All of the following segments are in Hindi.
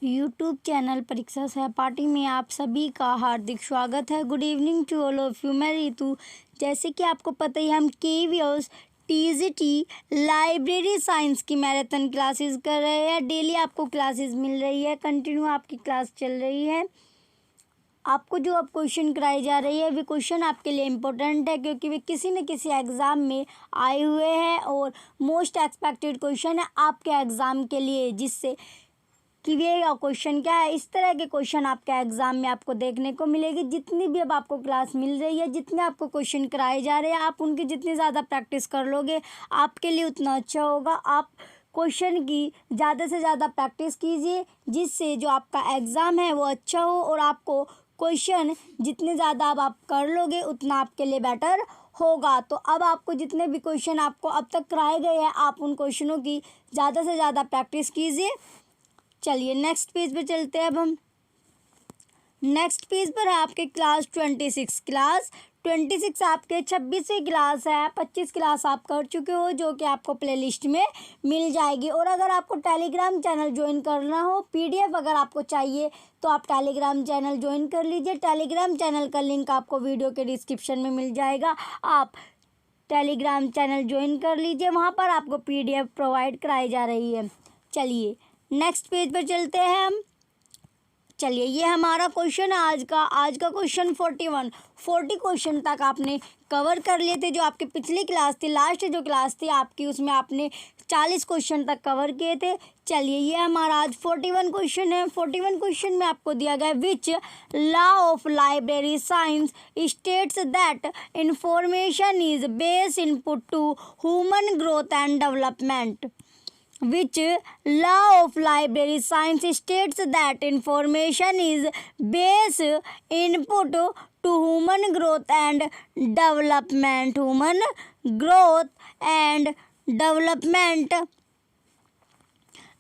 यूट्यूब चैनल परीक्षा सहपाठी में आप सभी का हार्दिक स्वागत है। Good evening to all of you. मैं रितु। जैसे कि आपको पता ही हम केवीएस टीजीटी लाइब्रेरी साइंस की मैराथन क्लासेस कर रहे हैं। डेली आपको क्लासेस मिल रही है, कंटिन्यू आपकी क्लास चल रही है। आपको जो अब क्वेश्चन कराई जा रही है वे क्वेश्चन आपके लिए इम्पोर्टेंट है, क्योंकि वे किसी न किसी एग्ज़ाम में आए हुए हैं और मोस्ट एक्सपेक्टेड क्वेश्चन है आपके एग्ज़ाम के लिए, जिससे कि ये क्वेश्चन क्या है। इस तरह के क्वेश्चन आपके एग्ज़ाम में आपको देखने को मिलेगी। जितनी भी अब आपको क्लास मिल रही है, जितने आपको क्वेश्चन कराए जा रहे हैं, आप उनकी जितनी ज़्यादा प्रैक्टिस कर लोगे आपके लिए उतना अच्छा होगा। आप क्वेश्चन की ज़्यादा से ज़्यादा प्रैक्टिस कीजिए, जिससे जो आपका एग्ज़ाम है वो अच्छा हो, और आपको क्वेश्चन जितने ज़्यादा अब आप कर लोगे उतना आपके लिए बेटर होगा। तो अब आपको जितने भी क्वेश्चन आपको अब तक कराए गए हैं, आप उन क्वेश्चनों की ज़्यादा से ज़्यादा प्रैक्टिस कीजिए। चलिए नेक्स्ट पेज पे चलते हैं। अब हम नेक्स्ट पेज पर है आपके क्लास 26 आपके 26वीं क्लास है। 25 क्लास आप कर चुके हो, जो कि आपको प्लेलिस्ट में मिल जाएगी। और अगर आपको टेलीग्राम चैनल ज्वाइन करना हो, पीडीएफ अगर आपको चाहिए तो आप टेलीग्राम चैनल ज्वाइन कर लीजिए। टेलीग्राम चैनल का लिंक आपको वीडियो के डिस्क्रिप्शन में मिल जाएगा। आप टेलीग्राम चैनल ज्वाइन कर लीजिए, वहाँ पर आपको पीडीएफ प्रोवाइड कराई जा रही है। चलिए नेक्स्ट पेज पर चलते हैं हम। चलिए ये हमारा क्वेश्चन है आज का क्वेश्चन 40 क्वेश्चन तक आपने कवर कर लिए थे। जो आपकी पिछली क्लास थी, लास्ट जो क्लास थी आपकी, उसमें आपने 40 क्वेश्चन तक कवर किए थे। चलिए ये हमारा आज 41 क्वेश्चन है। 41 क्वेश्चन में आपको दिया गया which law of library science states that information is base input to human growth and development. Which law of library science states that information is base input to human growth and development? Human growth and development।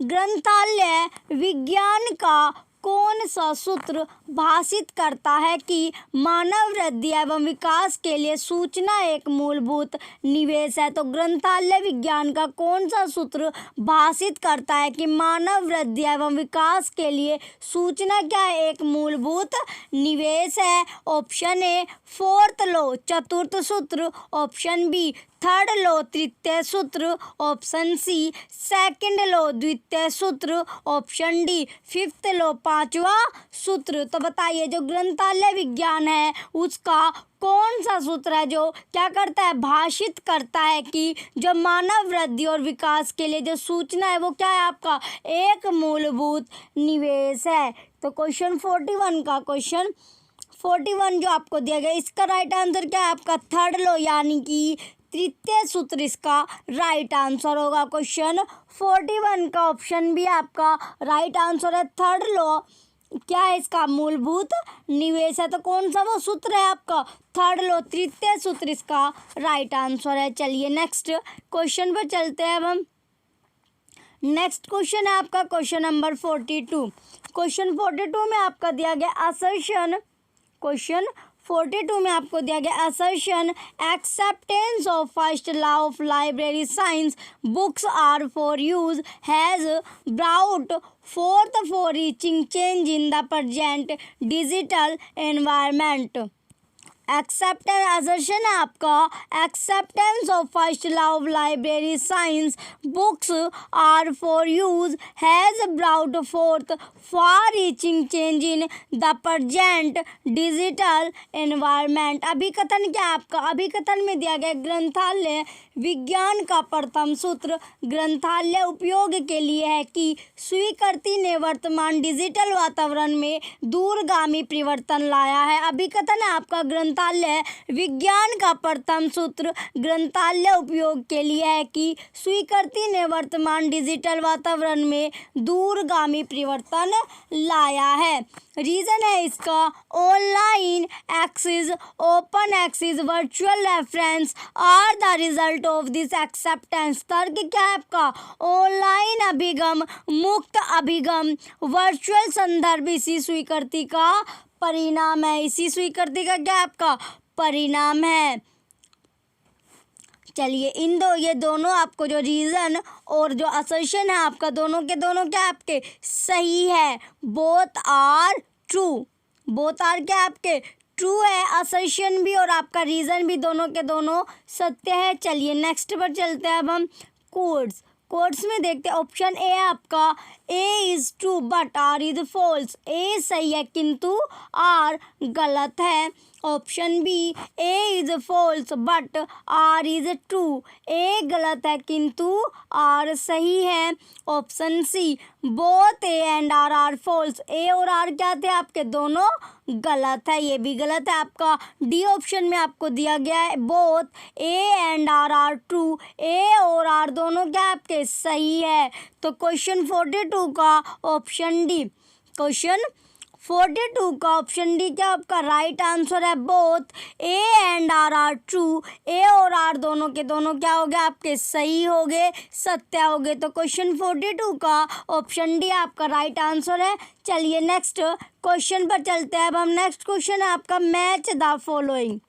ग्रंथालय विज्ञान का कौन सा सूत्र भाषित करता है कि मानव वृद्धि एवं विकास के लिए सूचना एक मूलभूत निवेश है? तो ग्रंथालय विज्ञान का कौन सा सूत्र भाषित करता है कि मानव वृद्धि एवं विकास के लिए सूचना क्या है? एक मूलभूत निवेश है। ऑप्शन ए फोर्थ लॉ चतुर्थ सूत्र, ऑप्शन बी थर्ड लॉ तृतीय सूत्र, ऑप्शन सी सेकंड लॉ द्वितीय सूत्र, ऑप्शन डी फिफ्थ लॉ पांचवा सूत्र। तो बताइए जो ग्रंथालय विज्ञान है उसका कौन सा सूत्र है जो क्या करता है? भाषित करता है कि जो मानव वृद्धि और विकास के लिए जो सूचना है वो क्या है? आपका एक मूलभूत निवेश है। तो क्वेश्चन 41 जो आपको दिया गया, इसका राइट आंसर क्या है? आपका थर्ड लॉ यानी कि तृतीय सूत्र इसका राइट आंसर होगा। क्वेश्चन 41 का ऑप्शन भी आपका राइट आंसर है। थर्ड लॉ क्या है? इसका मूलभूत निवेश है। तो कौन सा वो सूत्र है? आपका थर्ड लॉ तृतीय सूत्र इसका राइट आंसर है। चलिए नेक्स्ट क्वेश्चन पर चलते हैं। अब हम नेक्स्ट क्वेश्चन है आपका क्वेश्चन नंबर 42। क्वेश्चन 42 में आपका दिया गया असर्शन। क्वेश्चन 42 में आपको दिया गया assertion acceptance of first law of library science books are for use has brought forth far reaching change in the present digital environment. Acceptance assertion है आपका acceptance of first law of library science books are for use has brought forth far reaching change in the present digital environment. अभिकथन क्या है आपका? अभिकथन में दिया गया ग्रंथालय विज्ञान का प्रथम सूत्र ग्रंथालय उपयोग के लिए है कि स्वीकृति ने वर्तमान डिजिटल वातावरण में दूरगामी परिवर्तन लाया है। अभिकथन है आपका ग्रंथालय विज्ञान का प्रथम सूत्र ग्रंथालय उपयोग के लिए है कि स्वीकृति ने वर्तमान डिजिटल वातावरण में दूरगामी परिवर्तन लाया है। रीज़न है इसका online access, open access, virtual reference are the result of this acceptance. तर्क क्या है आपका? ऑनलाइन अभिगम, मुक्त अभिगम, वर्चुअल संदर्भ इसी स्वीकृति का परिणाम है। इसी स्वीकृति का क्या आपका परिणाम है? चलिए ये दोनों आपको जो रीज़न और जो असर्शन है आपका दोनों के दोनों क्या आपके सही है। Both are true, both are क्या आपके ट्रू है, असर्शन भी और आपका रीज़न भी दोनों के दोनों सत्य है। चलिए नेक्स्ट पर चलते हैं अब हम कोड्स। कोड्स में देखते हैं ऑप्शन ए है आपका A is true but R is false. A सही है किंतु आर गलत है। Option B A is false but R is true. A गलत है किंतु आर सही है। Option C both A and R are false. A और आर क्या थे आपके दोनों गलत है, ये भी गलत है आपका। डी ऑप्शन में आपको दिया गया है both A and R true. A और आर दोनों क्या आपके सही है। तो क्वेश्चन 42 का ऑप्शन डी, क्वेश्चन 42 का ऑप्शन डी क्या आपका राइट आंसर है। Both A and R true. A और आर दोनों के दोनों क्या हो गए आपके सही हो गए, सत्य हो गए। तो क्वेश्चन 42 का ऑप्शन डी आपका राइट आंसर है। चलिए नेक्स्ट क्वेश्चन पर चलते हैं। अब हम नेक्स्ट क्वेश्चन है आपका मैच द फॉलोइंग।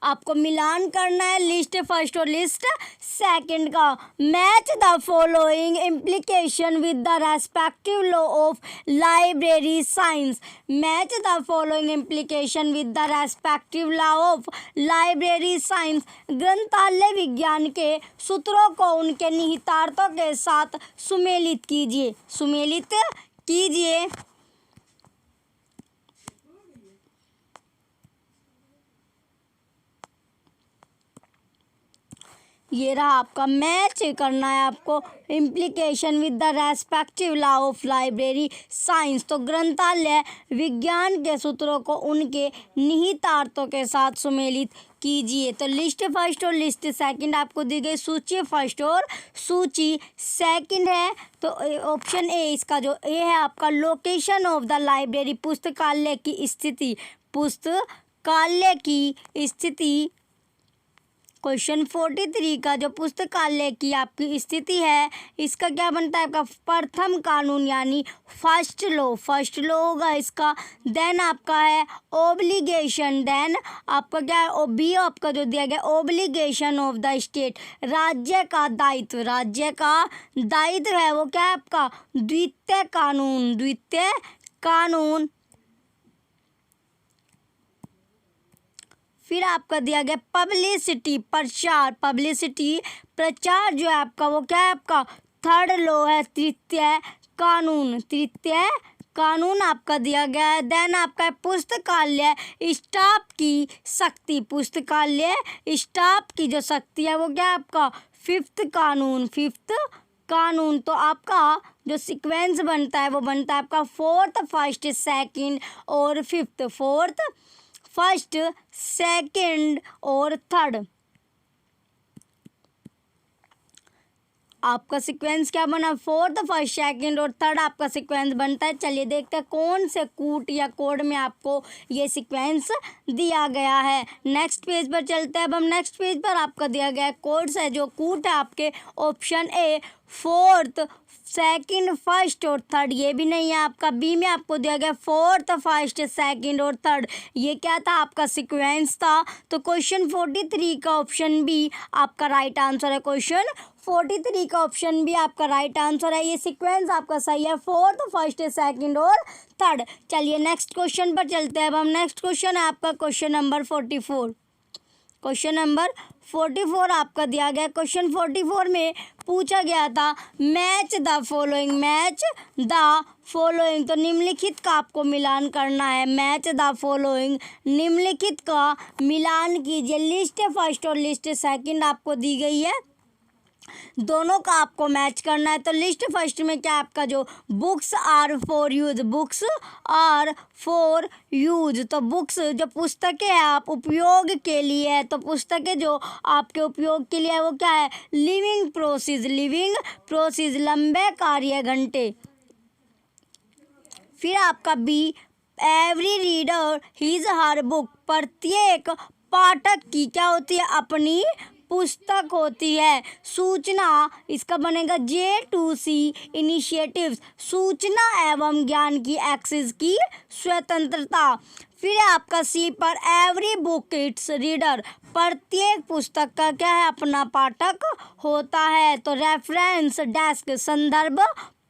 आपको मिलान करना है लिस्ट फर्स्ट और लिस्ट सेकंड का। Match the following implication with the respective law of library science. Match the following implication with the respective law of library science. ग्रंथालय विज्ञान के सूत्रों को उनके निहितार्थों के साथ सुमेलित कीजिए, सुमेलित कीजिए। ये रहा आपका मैच करना है आपको implication with the respective law of library science. तो ग्रंथालय विज्ञान के सूत्रों को उनके निहितार्थों के साथ सुमेलित कीजिए। तो लिस्ट फर्स्ट और लिस्ट सेकंड आपको दी गई सूची फर्स्ट और सूची सेकंड है। तो ऑप्शन ए इसका जो ए है आपका लोकेशन ऑफ द लाइब्रेरी, पुस्तकालय की स्थिति, पुस्तकालय की स्थिति। क्वेश्चन 43 का जो पुस्तकालय की आपकी स्थिति है इसका क्या बनता है आपका प्रथम कानून यानी फर्स्ट लॉ, फर्स्ट लॉ होगा इसका। देन आपका है ओब्लिगेशन, देन आपका क्या है बी आपका जो दिया गया ओब्लिगेशन ऑफ द स्टेट, राज्य का दायित्व, राज्य का दायित्व है वो क्या है आपका द्वितीय कानून, द्वितीय कानून। फिर आपका दिया गया पब्लिसिटी, प्रचार, पब्लिसिटी प्रचार जो है आपका वो क्या है आपका थर्ड लॉ है, तृतीय कानून, तृतीय कानून आपका दिया गया है। देन आपका है पुस्तकालय स्टाफ की शक्ति, पुस्तकालय स्टाफ की जो शक्ति है वो क्या है आपका फिफ्थ कानून, फिफ्थ कानून। तो आपका जो सीक्वेंस बनता है वो बनता है आपका फोर्थ फर्स्ट सेकंड और फिफ्थ, फोर्थ फर्स्ट सेकंड और थर्ड। आपका सीक्वेंस क्या बना फोर्थ फर्स्ट सेकंड और थर्ड आपका सीक्वेंस बनता है। चलिए देखते हैं कौन से कूट या कोड में आपको ये सीक्वेंस दिया गया है। नेक्स्ट पेज पर चलते हैं। अब हम नेक्स्ट पेज पर आपका दिया गया कोड्स है जो कूट है आपके option A fourth second first और थर्ड, ये भी नहीं है आपका। बी में आपको दिया गया फोर्थ फर्स्ट सेकंड और थर्ड, ये क्या था आपका सीक्वेंस था। तो क्वेश्चन 43 का ऑप्शन बी आपका राइट आंसर है। क्वेश्चन 43 का ऑप्शन बी आपका राइट आंसर है। ये सीक्वेंस आपका सही है फोर्थ फर्स्ट सेकंड और थर्ड। चलिए नेक्स्ट क्वेश्चन पर चलते हैं। अब हम नेक्स्ट क्वेश्चन है आपका क्वेश्चन नंबर 44। क्वेश्चन नंबर 44 आपका दिया गया। क्वेश्चन 44 में पूछा गया था match the following, match the following. तो निम्नलिखित का आपको मिलान करना है। मैच द फॉलोइंग, निम्नलिखित का मिलान कीजिए। लिस्ट फर्स्ट और लिस्ट सेकंड आपको दी गई है, दोनों का आपको मैच करना है। तो लिस्ट फर्स्ट में क्या आपका जो books are for use, books are for use. तो बुक्स जो पुस्तकें हैं आप उपयोग के लिए है, तो पुस्तकें जो आपके उपयोग के लिए है वो क्या है लिविंग प्रोसेस, लिविंग प्रोसेस लंबे कार्य घंटे। फिर आपका be every reader his her book, प्रत्येक पाठक की क्या होती है अपनी पुस्तक होती है। सूचना इसका बनेगा J2C इनिशिएटिव्स, सूचना एवं ज्ञान की एक्सेस की स्वतंत्रता। फिर आपका सी पर एवरी बुक इट्स रीडर, प्रत्येक पुस्तक का क्या है, अपना पाठक होता है। तो रेफरेंस डेस्क, संदर्भ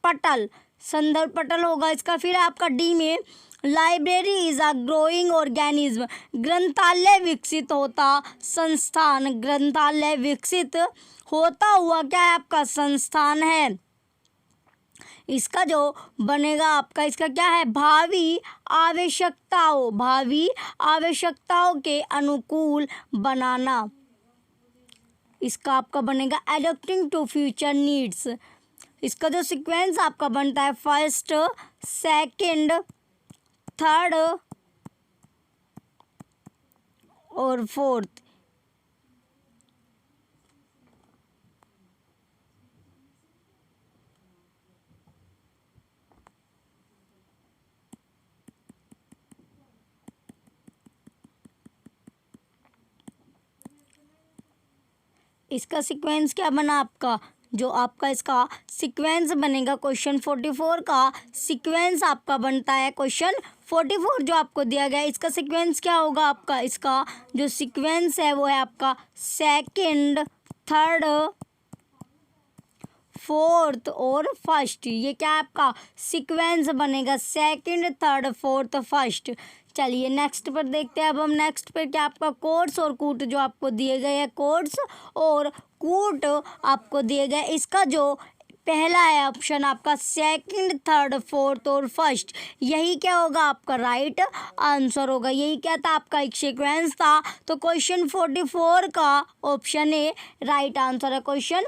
पटल, संदर्भ पटल होगा इसका। फिर आपका डी में library is a growing organism, ग्रंथालय विकसित होता संस्थान, ग्रंथालय विकसित होता हुआ क्या है, आपका संस्थान है। इसका जो बनेगा आपका, इसका क्या है, भावी आवश्यकताओं, भावी आवश्यकताओं के अनुकूल बनाना। इसका आपका बनेगा एडॉप्टिंग टू फ्यूचर नीड्स। इसका जो सीक्वेंस आपका बनता है, फर्स्ट, सेकंड, थर्ड और फोर्थ। इसका सीक्वेंस क्या बना आपका, जो आपका इसका सीक्वेंस बनेगा क्वेश्चन 44 का सीक्वेंस आपका बनता है क्वेश्चन 44 जो आपको दिया गया है। इसका सीक्वेंस क्या होगा आपका, इसका जो सीक्वेंस है वो है आपका सेकंड, थर्ड, फोर्थ और फर्स्ट। ये क्या है आपका सीक्वेंस बनेगा, सेकंड, थर्ड, फोर्थ, फर्स्ट। चलिए नेक्स्ट पर देखते हैं। अब हम नेक्स्ट पर क्या आपका कोट्स और कूट जो आपको दिए गए हैं, कोट्स और कूट आपको दिए गए। इसका जो पहला है ऑप्शन आपका सेकंड, थर्ड, फोर्थ और फर्स्ट, यही क्या होगा आपका राइट आंसर होगा। यही क्या था आपका एक सीक्वेंस था। तो क्वेश्चन 44 का ऑप्शन ए राइट आंसर है। क्वेश्चन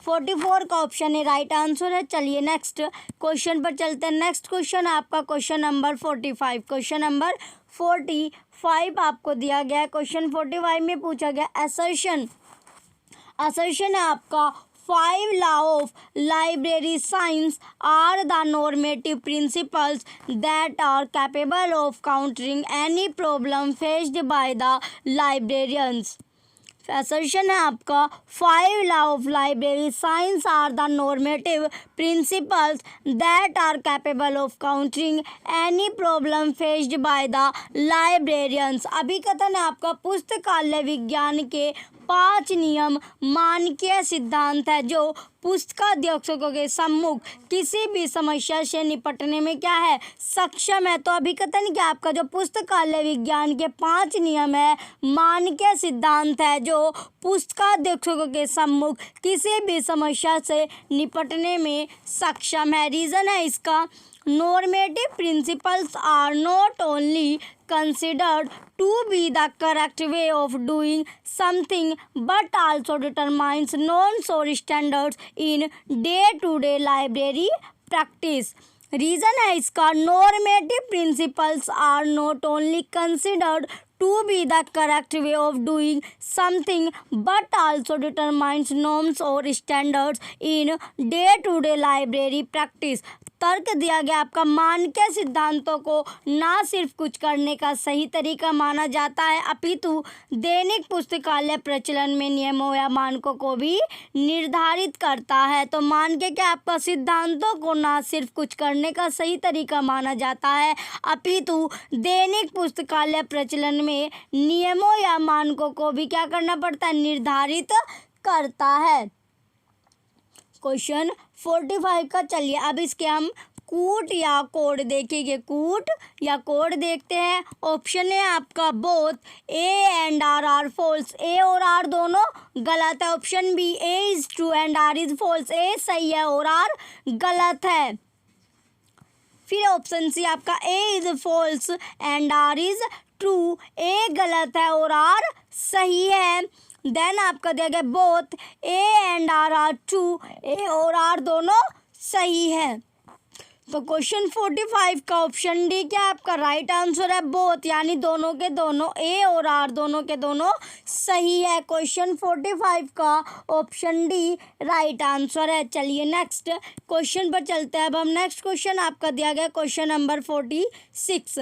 44 का ऑप्शन ए राइट आंसर है। चलिए नेक्स्ट क्वेश्चन पर चलते हैं। नेक्स्ट क्वेश्चन आपका क्वेश्चन नंबर 45। क्वेश्चन नंबर 45 आपको दिया गया है। क्वेश्चन 45 में पूछा गया असर्शन है आपका 5 law of library science are the normative principles that are capable of countering any problem faced by the librarians. Assertion है आपका 5 law of library science are the normative principles that are capable of countering any problem faced by the librarians. अभी कथन है आपका पुस्तकालय विज्ञान के 5 नियम मानकीय सिद्धांत है जो पुस्तकाध्यक्षों के सम्मुख किसी भी समस्या से निपटने में क्या है, सक्षम है। तो अभिकथन क्या आपका जो पुस्तकालय विज्ञान के 5 नियम है मानकीय सिद्धांत है जो पुस्तकाध्यक्षों के सम्मुख किसी भी समस्या से निपटने में सक्षम है। रीजन है इसका, normative principles are not only considered to be the correct way of doing something but also determines norms or standards in day-to-day library practice. Reason है इसका, normative principles are not only considered to be the correct way of doing something but also determines norms or standards in day-to-day library practice. तर्क दिया गया आपका मानकीय सिद्धांतों को ना सिर्फ कुछ करने का सही तरीका माना जाता है अपितु दैनिक पुस्तकालय प्रचलन में नियमों या मानकों को भी निर्धारित करता है। तो मानकीय क्या आपका सिद्धांतों को ना सिर्फ कुछ करने का सही तरीका माना जाता है अपितु दैनिक पुस्तकालय प्रचलन में नियमों या मानकों को भी क्या करना पड़ता है, निर्धारित करता है। क्वेश्चन 45 का चलिए अब इसके हम कूट या कोड देखेंगे। कूट या कोड देखते हैं। ऑप्शन है आपका both, A and R are false, A और आर दोनों गलत है। Option B A is true and R is false, A सही है और आर गलत है। फिर ऑप्शन सी आपका A is false and R is true, A गलत है और आर सही है। देन आपका दिया गया both A and R are true, A और आर दोनों सही है। तो क्वेश्चन 45 का ऑप्शन डी क्या आपका राइट आंसर है, बोथ यानी दोनों के दोनों, ए और आर दोनों के दोनों सही है। क्वेश्चन 45 का ऑप्शन डी राइट आंसर है। चलिए नेक्स्ट क्वेश्चन पर चलते हैं। अब हम नेक्स्ट क्वेश्चन आपका दिया गया क्वेश्चन नंबर 46।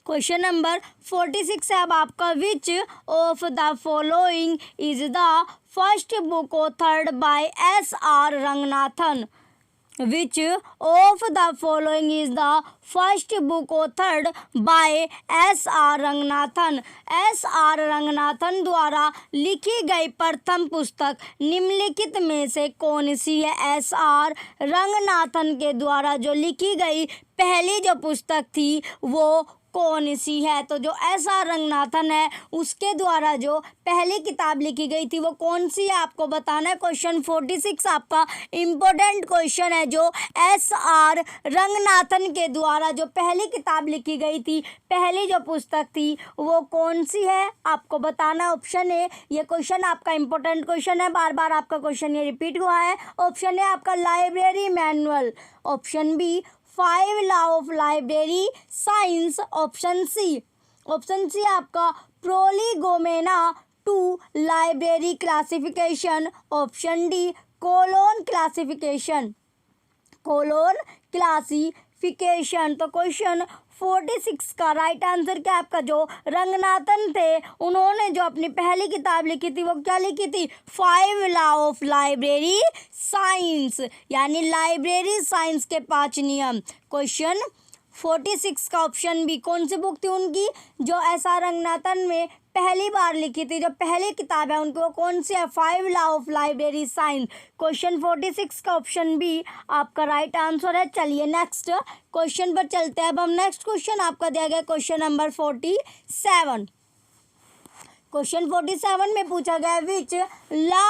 क्वेश्चन नंबर 46 है अब आपका विच of the following is the first book authored by S R Ranganathan. Which of the following is the first book authored by S.R. Ranganathan? S.R. Ranganathan द्वारा लिखी गई प्रथम पुस्तक निम्नलिखित में से कौन सी है? S.R. रंगनाथन के द्वारा जो लिखी गई पहली जो पुस्तक थी वो कौन सी है? तो जो S.R. रंगनाथन है उसके द्वारा जो पहली किताब लिखी गई थी वो कौन सी है आपको बताना है। क्वेश्चन 46 आपका इम्पोर्टेंट क्वेश्चन है। जो S.R. रंगनाथन के द्वारा जो पहली किताब लिखी गई थी, पहली जो पुस्तक थी वो कौन सी है आपको बताना। ऑप्शन ए, ये क्वेश्चन आपका इम्पोर्टेंट क्वेश्चन है, बार बार आपका क्वेश्चन ये रिपीट हुआ है। ऑप्शन ए आपका library manual, option B 5 law of library science, option C आपका prolegomena 2 library classification, option D colon classification. तो क्वेश्चन 46 का राइट आंसर क्या आपका? जो रंगनाथन थे उन्होंने जो अपनी पहली किताब लिखी थी वो क्या लिखी थी? 5 लॉ ऑफ लाइब्रेरी साइंस, यानी लाइब्रेरी साइंस के 5 नियम। क्वेश्चन 46 का ऑप्शन बी कौन सी बुक थी उनकी जो S.R. रंगनाथन में पहली बार लिखी थी, जो पहली किताब है उनको कौन सी है? 5 law of library science. Question 46 का ऑप्शन बी आपका राइट आंसर है। चलिए नेक्स्ट क्वेश्चन पर चलते हैं। अब हम नेक्स्ट क्वेश्चन आपका दिया गया क्वेश्चन नंबर 47। क्वेश्चन 47 में पूछा गया which law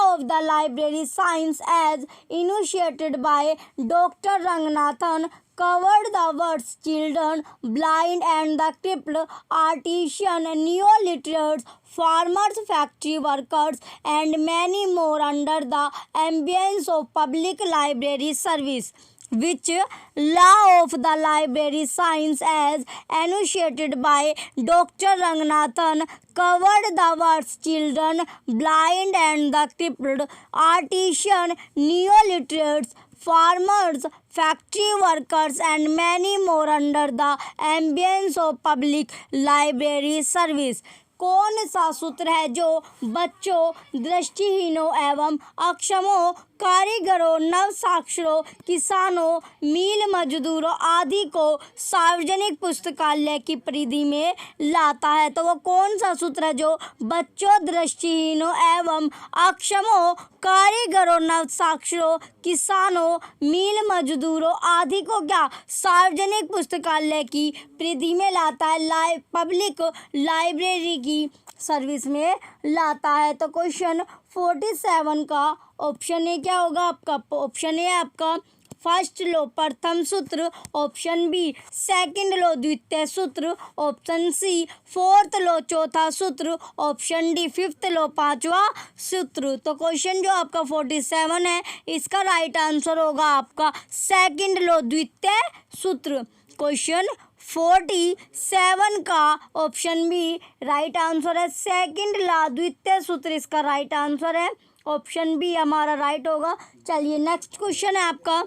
of the library science as initiated by doctor Ranganathan covered the words children, blind and the crippled, artisan, neoliterates, farmers, factory workers and many more under the ambience of public library service. Which law of the library science as enunciated by Dr. Ranganathan covered the words children, blind and the crippled, artisan, neoliterates, farmers, factory workers and many more under the ambience of public library service? कौन सा सूत्र है जो बच्चों, दृष्टिहीनों एवं अक्षमों, कारीगरों, नवसाक्षरों, किसानों, मील मजदूरों आदि को सार्वजनिक पुस्तकालय की परिधि में लाता है? तो वो कौन सा सूत्र है जो बच्चों, दृष्टिहीनों एवं अक्षमों, कारीगरों, नवसाक्षरों, किसानों, मील मजदूरों आदि को क्या सार्वजनिक पुस्तकालय की परिधि में लाता है, पब्लिक लाइब्रेरी की सर्विस में लाता है? तो क्वेश्चन 47 का ऑप्शन ए क्या होगा आपका? ऑप्शन ए आपका फर्स्ट लो प्रथम सूत्र, ऑप्शन बी सेकंड लो द्वितीय सूत्र, ऑप्शन सी फोर्थ लो चौथा सूत्र, ऑप्शन डी फिफ्थ लो पांचवा सूत्र। तो क्वेश्चन जो आपका 47 है इसका राइट आंसर होगा आपका सेकंड लो द्वितीय सूत्र। क्वेश्चन 47 का ऑप्शन बी राइट आंसर है, सेकंड ला द्वितीय सूत्र इसका राइट आंसर है, ऑप्शन बी हमारा राइट होगा। चलिए नेक्स्ट क्वेश्चन है आपका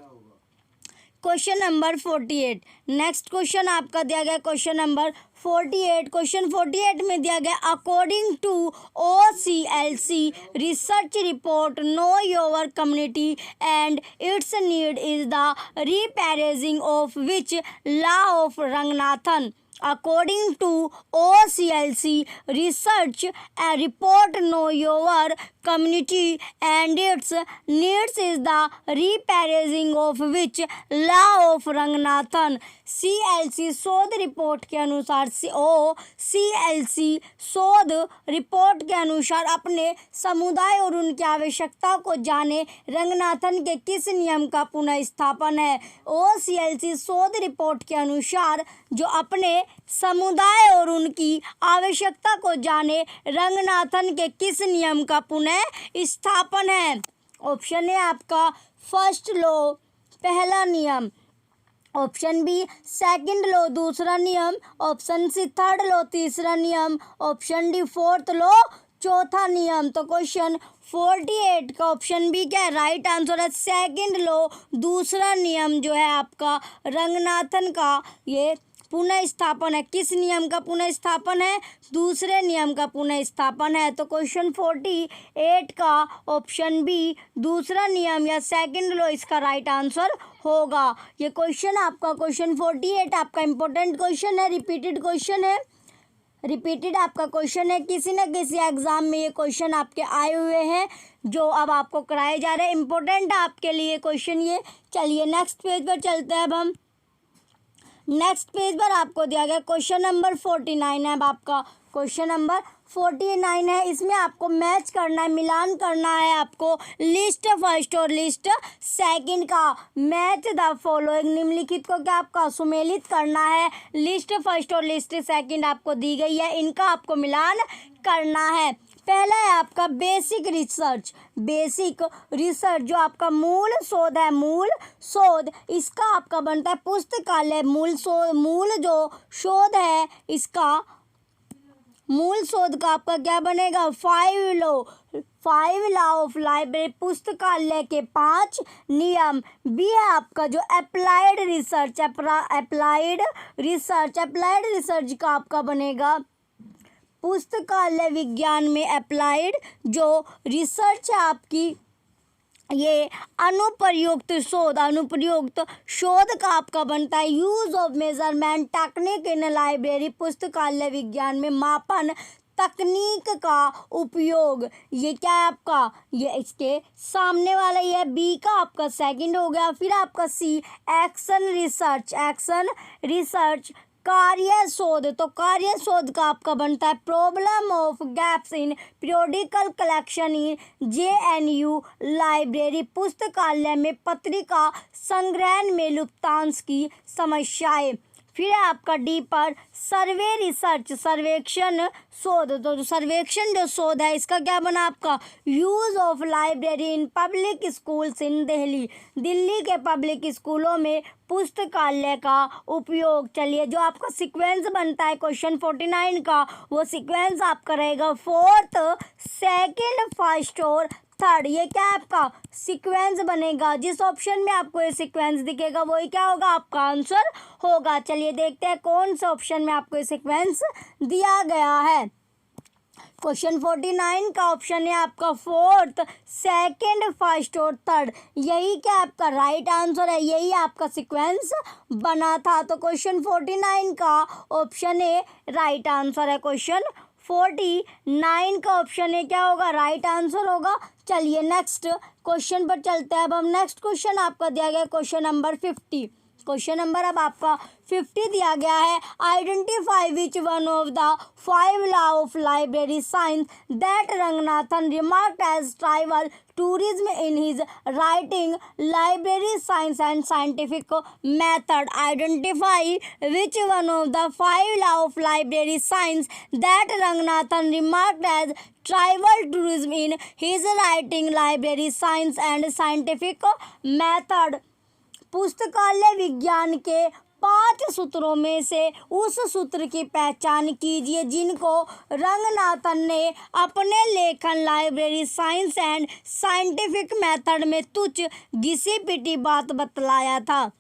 क्वेश्चन नंबर 48। नेक्स्ट क्वेश्चन आपका दिया गया क्वेश्चन नंबर 48। क्वेश्चन 48 में दिया गया according to OCLC research report know your community and its need is the rephrasing of which law of Ranganathan? According to OCLC research report know your community and its needs is the repackaging of which law of Ranganathan? CLC शोध रिपोर्ट के अनुसार OCLC शोध रिपोर्ट के अनुसार अपने समुदाय और उनकी आवश्यकता को जाने रंगनाथन के किस नियम का पुनः स्थापन है? OCLC शोध रिपोर्ट के अनुसार जो अपने समुदाय और उनकी आवश्यकता को जाने रंगनाथन के किस नियम का पुनः स्थापन है? ऑप्शन ए आपका फर्स्ट लॉ पहला नियम, ऑप्शन बी सेकंड लॉ दूसरा नियम, ऑप्शन सी थर्ड लॉ तीसरा नियम, ऑप्शन डी फोर्थ लॉ चौथा नियम। तो क्वेश्चन 48 का ऑप्शन बी क्या है? राइट आंसर है सेकंड लॉ दूसरा नियम जो है आपका रंगनाथन का ये पुनः स्थापन है। किस नियम का पुनः स्थापन है? दूसरे नियम का पुनः स्थापन है। तो क्वेश्चन 48 का ऑप्शन बी दूसरा नियम या सेकंड लॉ इसका राइट आंसर होगा। ये क्वेश्चन आपका क्वेश्चन 48 आपका इम्पोर्टेंट क्वेश्चन है, रिपीटेड क्वेश्चन है, रिपीटेड आपका क्वेश्चन है। किसी न किसी एग्जाम में ये क्वेश्चन आपके आए हुए हैं जो अब आपको कराए जा रहे हैं। इम्पोर्टेंट है आपके लिए क्वेश्चन ये। चलिए नेक्स्ट पेज पर चलते हैं। अब हम नेक्स्ट पेज पर आपको दिया गया क्वेश्चन नंबर 49 है। अब आपका क्वेश्चन नंबर 49 है। इसमें आपको मैच करना है, मिलान करना है आपको लिस्ट फर्स्ट और लिस्ट सेकंड का। मैच द फॉलोइंग, निम्नलिखित को क्या आपका सुमेलित करना है। लिस्ट फर्स्ट और लिस्ट सेकंड आपको दी गई है, इनका आपको मिलान करना है। पहला है आपका बेसिक रिसर्च। बेसिक रिसर्च जो आपका मूल शोध है, मूल शोध इसका आपका बनता है पुस्तकालय। मूल जो शोध है इसका मूल शोध का आपका क्या बनेगा? 5 लॉ ऑफ लाइब्रेरी, पुस्तकालय के 5 नियम। बी है आपका जो अप्लाइड रिसर्च का आपका बनेगा पुस्तकालय विज्ञान में अप्लाइड जो रिसर्च है आपकी, ये अनुप्रयुक्त शोध का आपका बनता है use of measurement technique in library, पुस्तकालय विज्ञान में मापन तकनीक का उपयोग। ये क्या है आपका? ये इसके सामने वाला ये बी का आपका सेकंड हो गया। फिर आपका सी एक्शन रिसर्च कार्य शोध। तो कार्य शोध का आपका बनता है problem of gaps in periodical collection in JNU library, पुस्तकालय में पत्रिका संग्रहण में लुप्तांश की समस्याएं। फिर आपका डी पर सर्वेक्षण शोध। तो जो सर्वेक्षण जो शोध है इसका क्या बना आपका? Use of library in public schools in Delhi के पब्लिक स्कूलों में पुस्तकालय का उपयोग। चलिए जो आपका सीक्वेंस बनता है क्वेश्चन 49 का, वो सीक्वेंस आपका रहेगा 4th, 2nd, 1st और 3rd। ये क्या है आपका सीक्वेंस बनेगा। जिस ऑप्शन में आपको ये सीक्वेंस दिखेगा वही क्या होगा? आपका आंसर होगा। चलिए देखते हैं कौन से ऑप्शन में आपको ये सीक्वेंस दिया गया है। क्वेश्चन 49 का ऑप्शन है आपका 4th, 2nd, 1st और 3rd। यही क्या आपका राइट आंसर है, यही आपका सीक्वेंस बना था। तो क्वेश्चन 49 का ऑप्शन ए राइट आंसर है। क्वेश्चन 49 का ऑप्शन ए क्या होगा? राइट आंसर होगा। चलिए नेक्स्ट क्वेश्चन पर चलते हैं। अब हम नेक्स्ट क्वेश्चन आपका दिया गया क्वेश्चन नंबर 50। क्वेश्चन नंबर अब आपका 50 दिया गया है। Identify which one of the 5 law of library science that Ranganathan remarked as tribal tourism in his writing library science and scientific method. Identify which one of the 5 law of library science that Ranganathan remarked as tribal tourism in his writing library science and scientific method. पुस्तकालय विज्ञान के 5 सूत्रों में से उस सूत्र की पहचान कीजिए जिनको रंगनाथन ने अपने लेखन library science and scientific method में तुच्छ घिसी पिटी बात बतलाया था।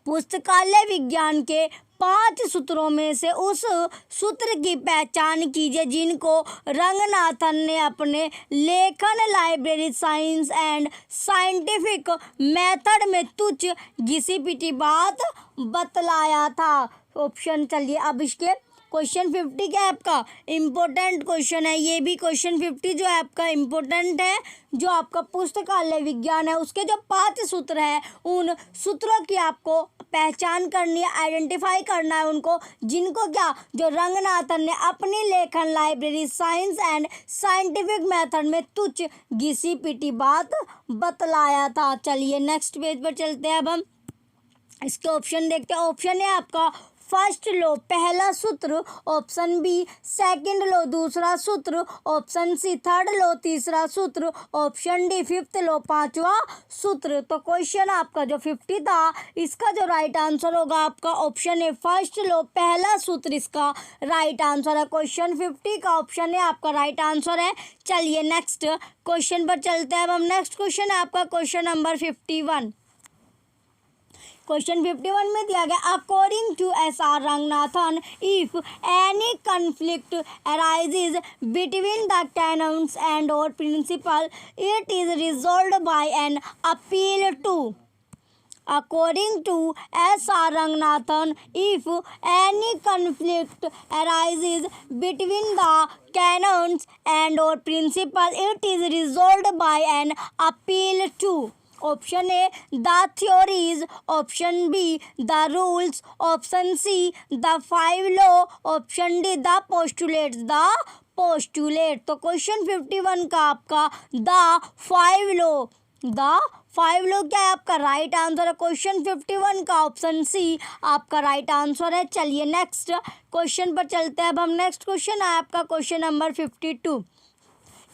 पुस्तकालय विज्ञान के 5 सूत्रों में से उस सूत्र की पहचान कीजिए जिनको रंगनाथन ने अपने लेखन library science and scientific method में तुच्छ घिसी पिटी बात बतलाया था। ऑप्शन चलिए अब इसके क्वेश्चन 50 क्या है आपका इम्पोर्टेंट क्वेश्चन है। ये भी क्वेश्चन 50 जो है आपका इम्पोर्टेंट है। जो आपका पुस्तकालय विज्ञान है उसके जो 5 सूत्र हैं उन सूत्रों की आपको पहचान करनी है, आइडेंटिफाई करना है उनको, जिनको क्या जो रंगनाथन ने अपनी लेखन library science and scientific method में तुच्छ घिसी पिटी बात बतलाया था। चलिए नेक्स्ट पेज पर चलते हैं। अब हम इसके ऑप्शन देखते हैं। ऑप्शन है आपका फर्स्ट लॉ पहला सूत्र, ऑप्शन बी सेकंड लॉ दूसरा सूत्र, ऑप्शन सी थर्ड लॉ तीसरा सूत्र, ऑप्शन डी फिफ्थ लॉ पांचवा सूत्र। तो क्वेश्चन आपका जो 50 था इसका जो राइट आंसर होगा आपका ऑप्शन है फर्स्ट लॉ पहला सूत्र इसका राइट आंसर है। क्वेश्चन 50 का ऑप्शन है आपका राइट आंसर है। चलिए नेक्स्ट क्वेश्चन पर चलते हैं। अब हम नेक्स्ट क्वेश्चन है आपका क्वेश्चन नंबर 51। क्वेश्चन 51 में दिया गया according to SR Ranganathan if any conflict arises between the canons and और principle it is resolved by an appeal to according to S.R. Ranganathan, if any conflict arises between the canons and or principle, it is resolved by an appeal to option A the theories, option B the rules, option C the 5 law, option D the postulates. तो क्वेश्चन 51 का आपका द 5 लॉ क्या है आपका राइट आंसर है। क्वेश्चन 51 का ऑप्शन सी आपका राइट आंसर है। चलिए नेक्स्ट क्वेश्चन पर चलते हैं। अब हम नेक्स्ट क्वेश्चन है आपका क्वेश्चन नंबर 52।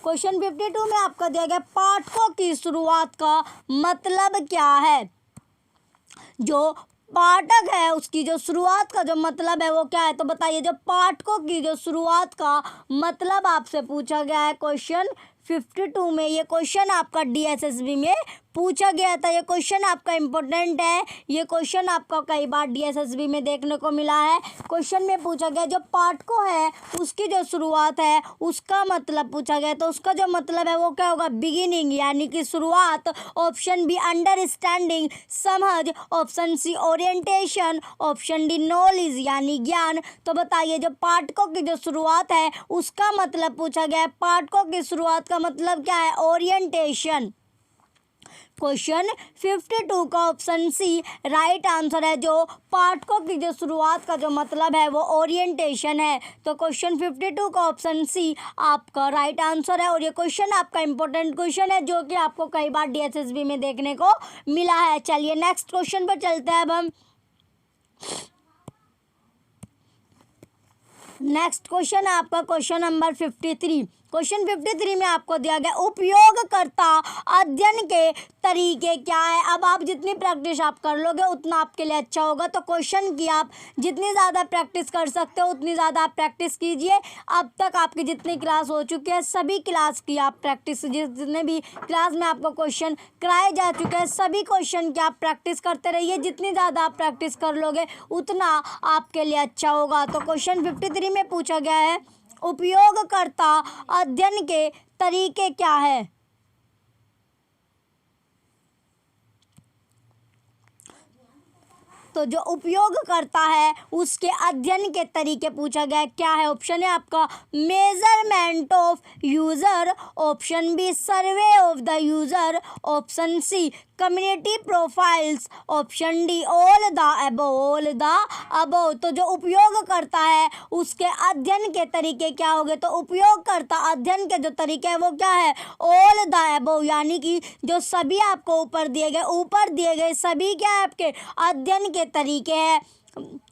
क्वेश्चन 52 में आपका दिया गया पाठकों की शुरुआत का मतलब क्या है। जो पाठक है उसकी जो शुरुआत का जो मतलब है वो क्या है, तो बताइए। जो पाठकों की जो शुरुआत का मतलब आपसे पूछा गया है क्वेश्चन 52 में। ये क्वेश्चन आपका DSSB में पूछा गया था। ये क्वेश्चन आपका इम्पोर्टेंट है। ये क्वेश्चन आपका कई बार DSSB में देखने को मिला है। क्वेश्चन में पूछा गया जो पाठकों है उसकी जो शुरुआत है उसका मतलब पूछा गया, तो उसका जो मतलब है वो क्या होगा, बिगिनिंग यानी कि शुरुआत। ऑप्शन बी अंडरस्टैंडिंग समझ, option C orientation, option D knowledge यानी ज्ञान। तो बताइए जो पाठकों की जो शुरुआत है उसका मतलब पूछा गया है। पाठकों की शुरुआत का मतलब क्या है, ओरिएंटेशन। क्वेश्चन 52 का ऑप्शन सी राइट आंसर है। जो पाठकों की जो शुरुआत का जो मतलब है वो ओरिएंटेशन है। तो क्वेश्चन 52 का ऑप्शन सी आपका राइट आंसर है। और ये क्वेश्चन आपका इंपॉर्टेंट क्वेश्चन है जो कि आपको कई बार DSSB में देखने को मिला है। चलिए नेक्स्ट क्वेश्चन पर चलते हैं। अब हम नेक्स्ट क्वेश्चन है आपका क्वेश्चन नंबर 53। क्वेश्चन 53 में आपको दिया गया उपयोगकर्ता अध्ययन के तरीके क्या है। अब आप जितनी प्रैक्टिस आप कर लोगे उतना आपके लिए अच्छा होगा। तो क्वेश्चन की आप जितनी ज़्यादा प्रैक्टिस कर सकते हो उतनी ज़्यादा आप प्रैक्टिस कीजिए। अब तक आपकी जितनी क्लास हो चुकी है सभी क्लास की आप प्रैक्टिस, जितने भी क्लास में आपको क्वेश्चन कराए जा चुके हैं सभी क्वेश्चन की आप प्रैक्टिस करते रहिए। जितनी ज़्यादा आप प्रैक्टिस कर लोगे उतना आपके लिए अच्छा होगा। तो क्वेश्चन 53 में पूछा गया है उपयोगकर्ता अध्ययन के तरीके क्या है। तो जो उपयोग करता है उसके अध्ययन के तरीके पूछा गया है। क्या है, ऑप्शन है आपका measurement of user, option B survey of the user, option C community profiles, option D all the above. तो जो उपयोग करता है उसके अध्ययन के तरीके क्या होंगे, तो उपयोग करता अध्ययन के जो तरीके हैं वो क्या है, ऑल द अबव यानी कि जो सभी आपको ऊपर दिए गए सभी क्या है आपके अध्ययन के तरीके हैं।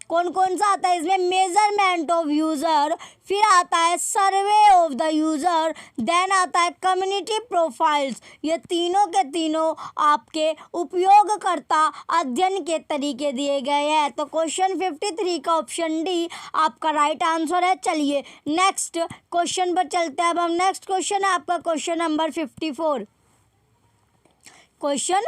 कौन कौन सा आता है इसमें, मेजरमेंट ऑफ यूज़र, फिर आता है survey of the user, then आता है कम्युनिटी प्रोफाइल्स। ये तीनों के तीनों आपके उपयोगकर्ता अध्ययन के तरीके दिए गए हैं। तो क्वेश्चन 53 का ऑप्शन डी आपका राइट आंसर है। चलिए नेक्स्ट क्वेश्चन पर चलते हैं। अब हम नेक्स्ट क्वेश्चन है आपका क्वेश्चन नंबर 54। क्वेश्चन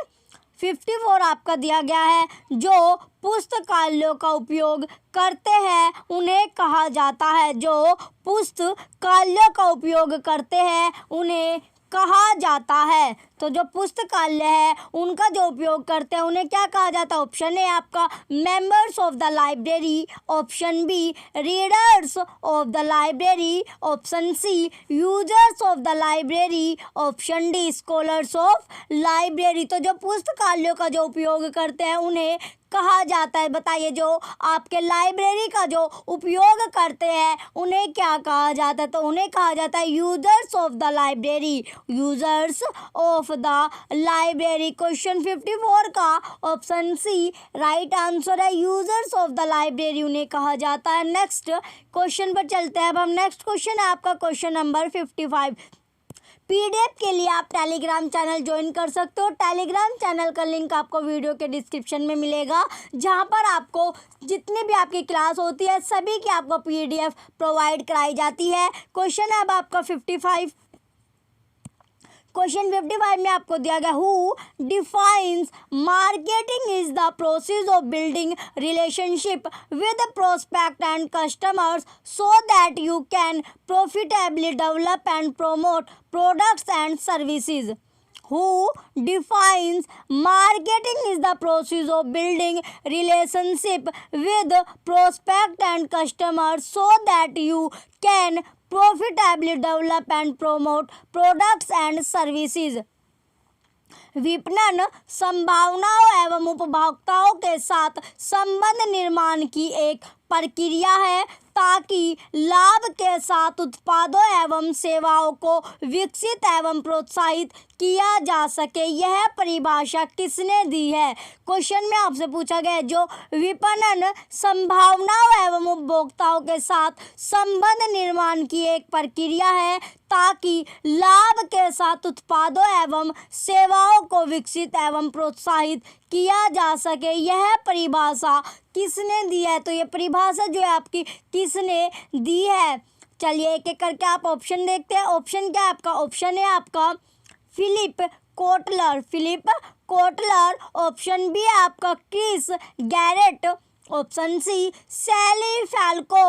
54 आपका दिया गया है जो पुस्तकालयों का उपयोग करते हैं उन्हें कहा जाता है। जो पुस्तकालयों का उपयोग करते हैं उन्हें कहा जाता है। तो जो पुस्तकालय है उनका जो उपयोग करते हैं उन्हें क्या कहा जाता है। ऑप्शन ए आपका members of the library, option B readers of the library, option C users of the library, option D scholars of library. तो जो पुस्तकालयों का जो उपयोग करते हैं उन्हें कहा जाता है। बताइए जो आपके लाइब्रेरी का जो उपयोग करते हैं उन्हें क्या कहा जाता है, तो उन्हें कहा जाता है users of the library, users of the library. Question 54 का ऑप्शन सी राइट आंसर है, यूजर्स ऑफ द लाइब्रेरी उन्हें कहा जाता है। नेक्स्ट क्वेश्चन पर चलते हैं। अब हम नेक्स्ट क्वेश्चन है आपका क्वेश्चन नंबर 55। PDF के लिए आप टेलीग्राम चैनल ज्वाइन कर सकते हो। टेलीग्राम चैनल का लिंक आपको वीडियो के डिस्क्रिप्शन में मिलेगा, जहां पर आपको जितनी भी आपकी क्लास होती है सभी की आपको PDF प्रोवाइड कराई जाती है। क्वेश्चन है अब आपका 55। क्वेश्चन 55 में आपको दिया गया who defines marketing is the process of building relationship with prospect and customers so that you can profitably develop and promote products and services. Who defines marketing is the process of building relationship with prospect and customers so that you can profitably develop and promote products and services. विपणन संभावनाओं एवं उपभोक्ताओं के साथ संबंध निर्माण की एक प्रक्रिया है ताकि लाभ के साथ उत्पादों एवं सेवाओं को विकसित एवं प्रोत्साहित किया जा सके। यह परिभाषा किसने दी है? क्वेश्चन में आपसे पूछा गया है जो विपणन संभावनाओं एवं उपभोक्ताओं के साथ संबंध निर्माण की एक प्रक्रिया है ताकि लाभ के साथ उत्पादों एवं सेवाओं को विकसित एवं प्रोत्साहित किया जा सके। यह परिभाषा किसने दी है? तो ये परिभाषा जो है आपकी किसने दी है? चलिए एक एक करके आप ऑप्शन देखते हैं। ऑप्शन क्या है आपका? ऑप्शन है आपका Philip Kotler, Philip Kotler. Option B है आपका Chris Garrett. Option C Sally Falco.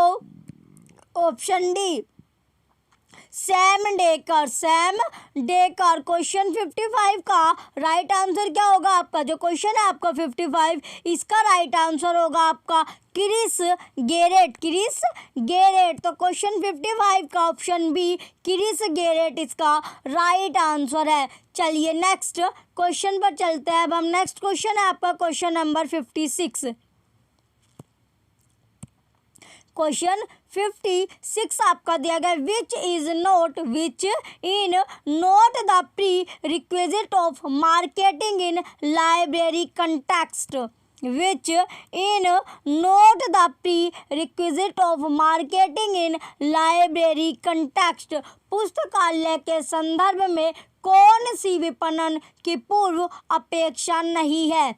Option D Sam Decker, Sam Decker. Question 55 का राइट आंसर क्या होगा आपका? जो क्वेश्चन है आपका 55 इसका राइट आंसर होगा आपका क्रिस गैरेट, क्रिस गैरेट। तो क्वेश्चन 55 का ऑप्शन बी क्रिस गैरेट इसका राइट आंसर है। चलिए नेक्स्ट क्वेश्चन पर चलते हैं। अब हम नेक्स्ट क्वेश्चन है आपका क्वेश्चन नंबर 56। क्वेश्चन 56 आपका दिया गया which is note the pre requisite of marketing in library context. Which in note the pre requisite of marketing in library context. पुस्तकालय के संदर्भ में कौन सी विपणन की पूर्व अपेक्षा नहीं है?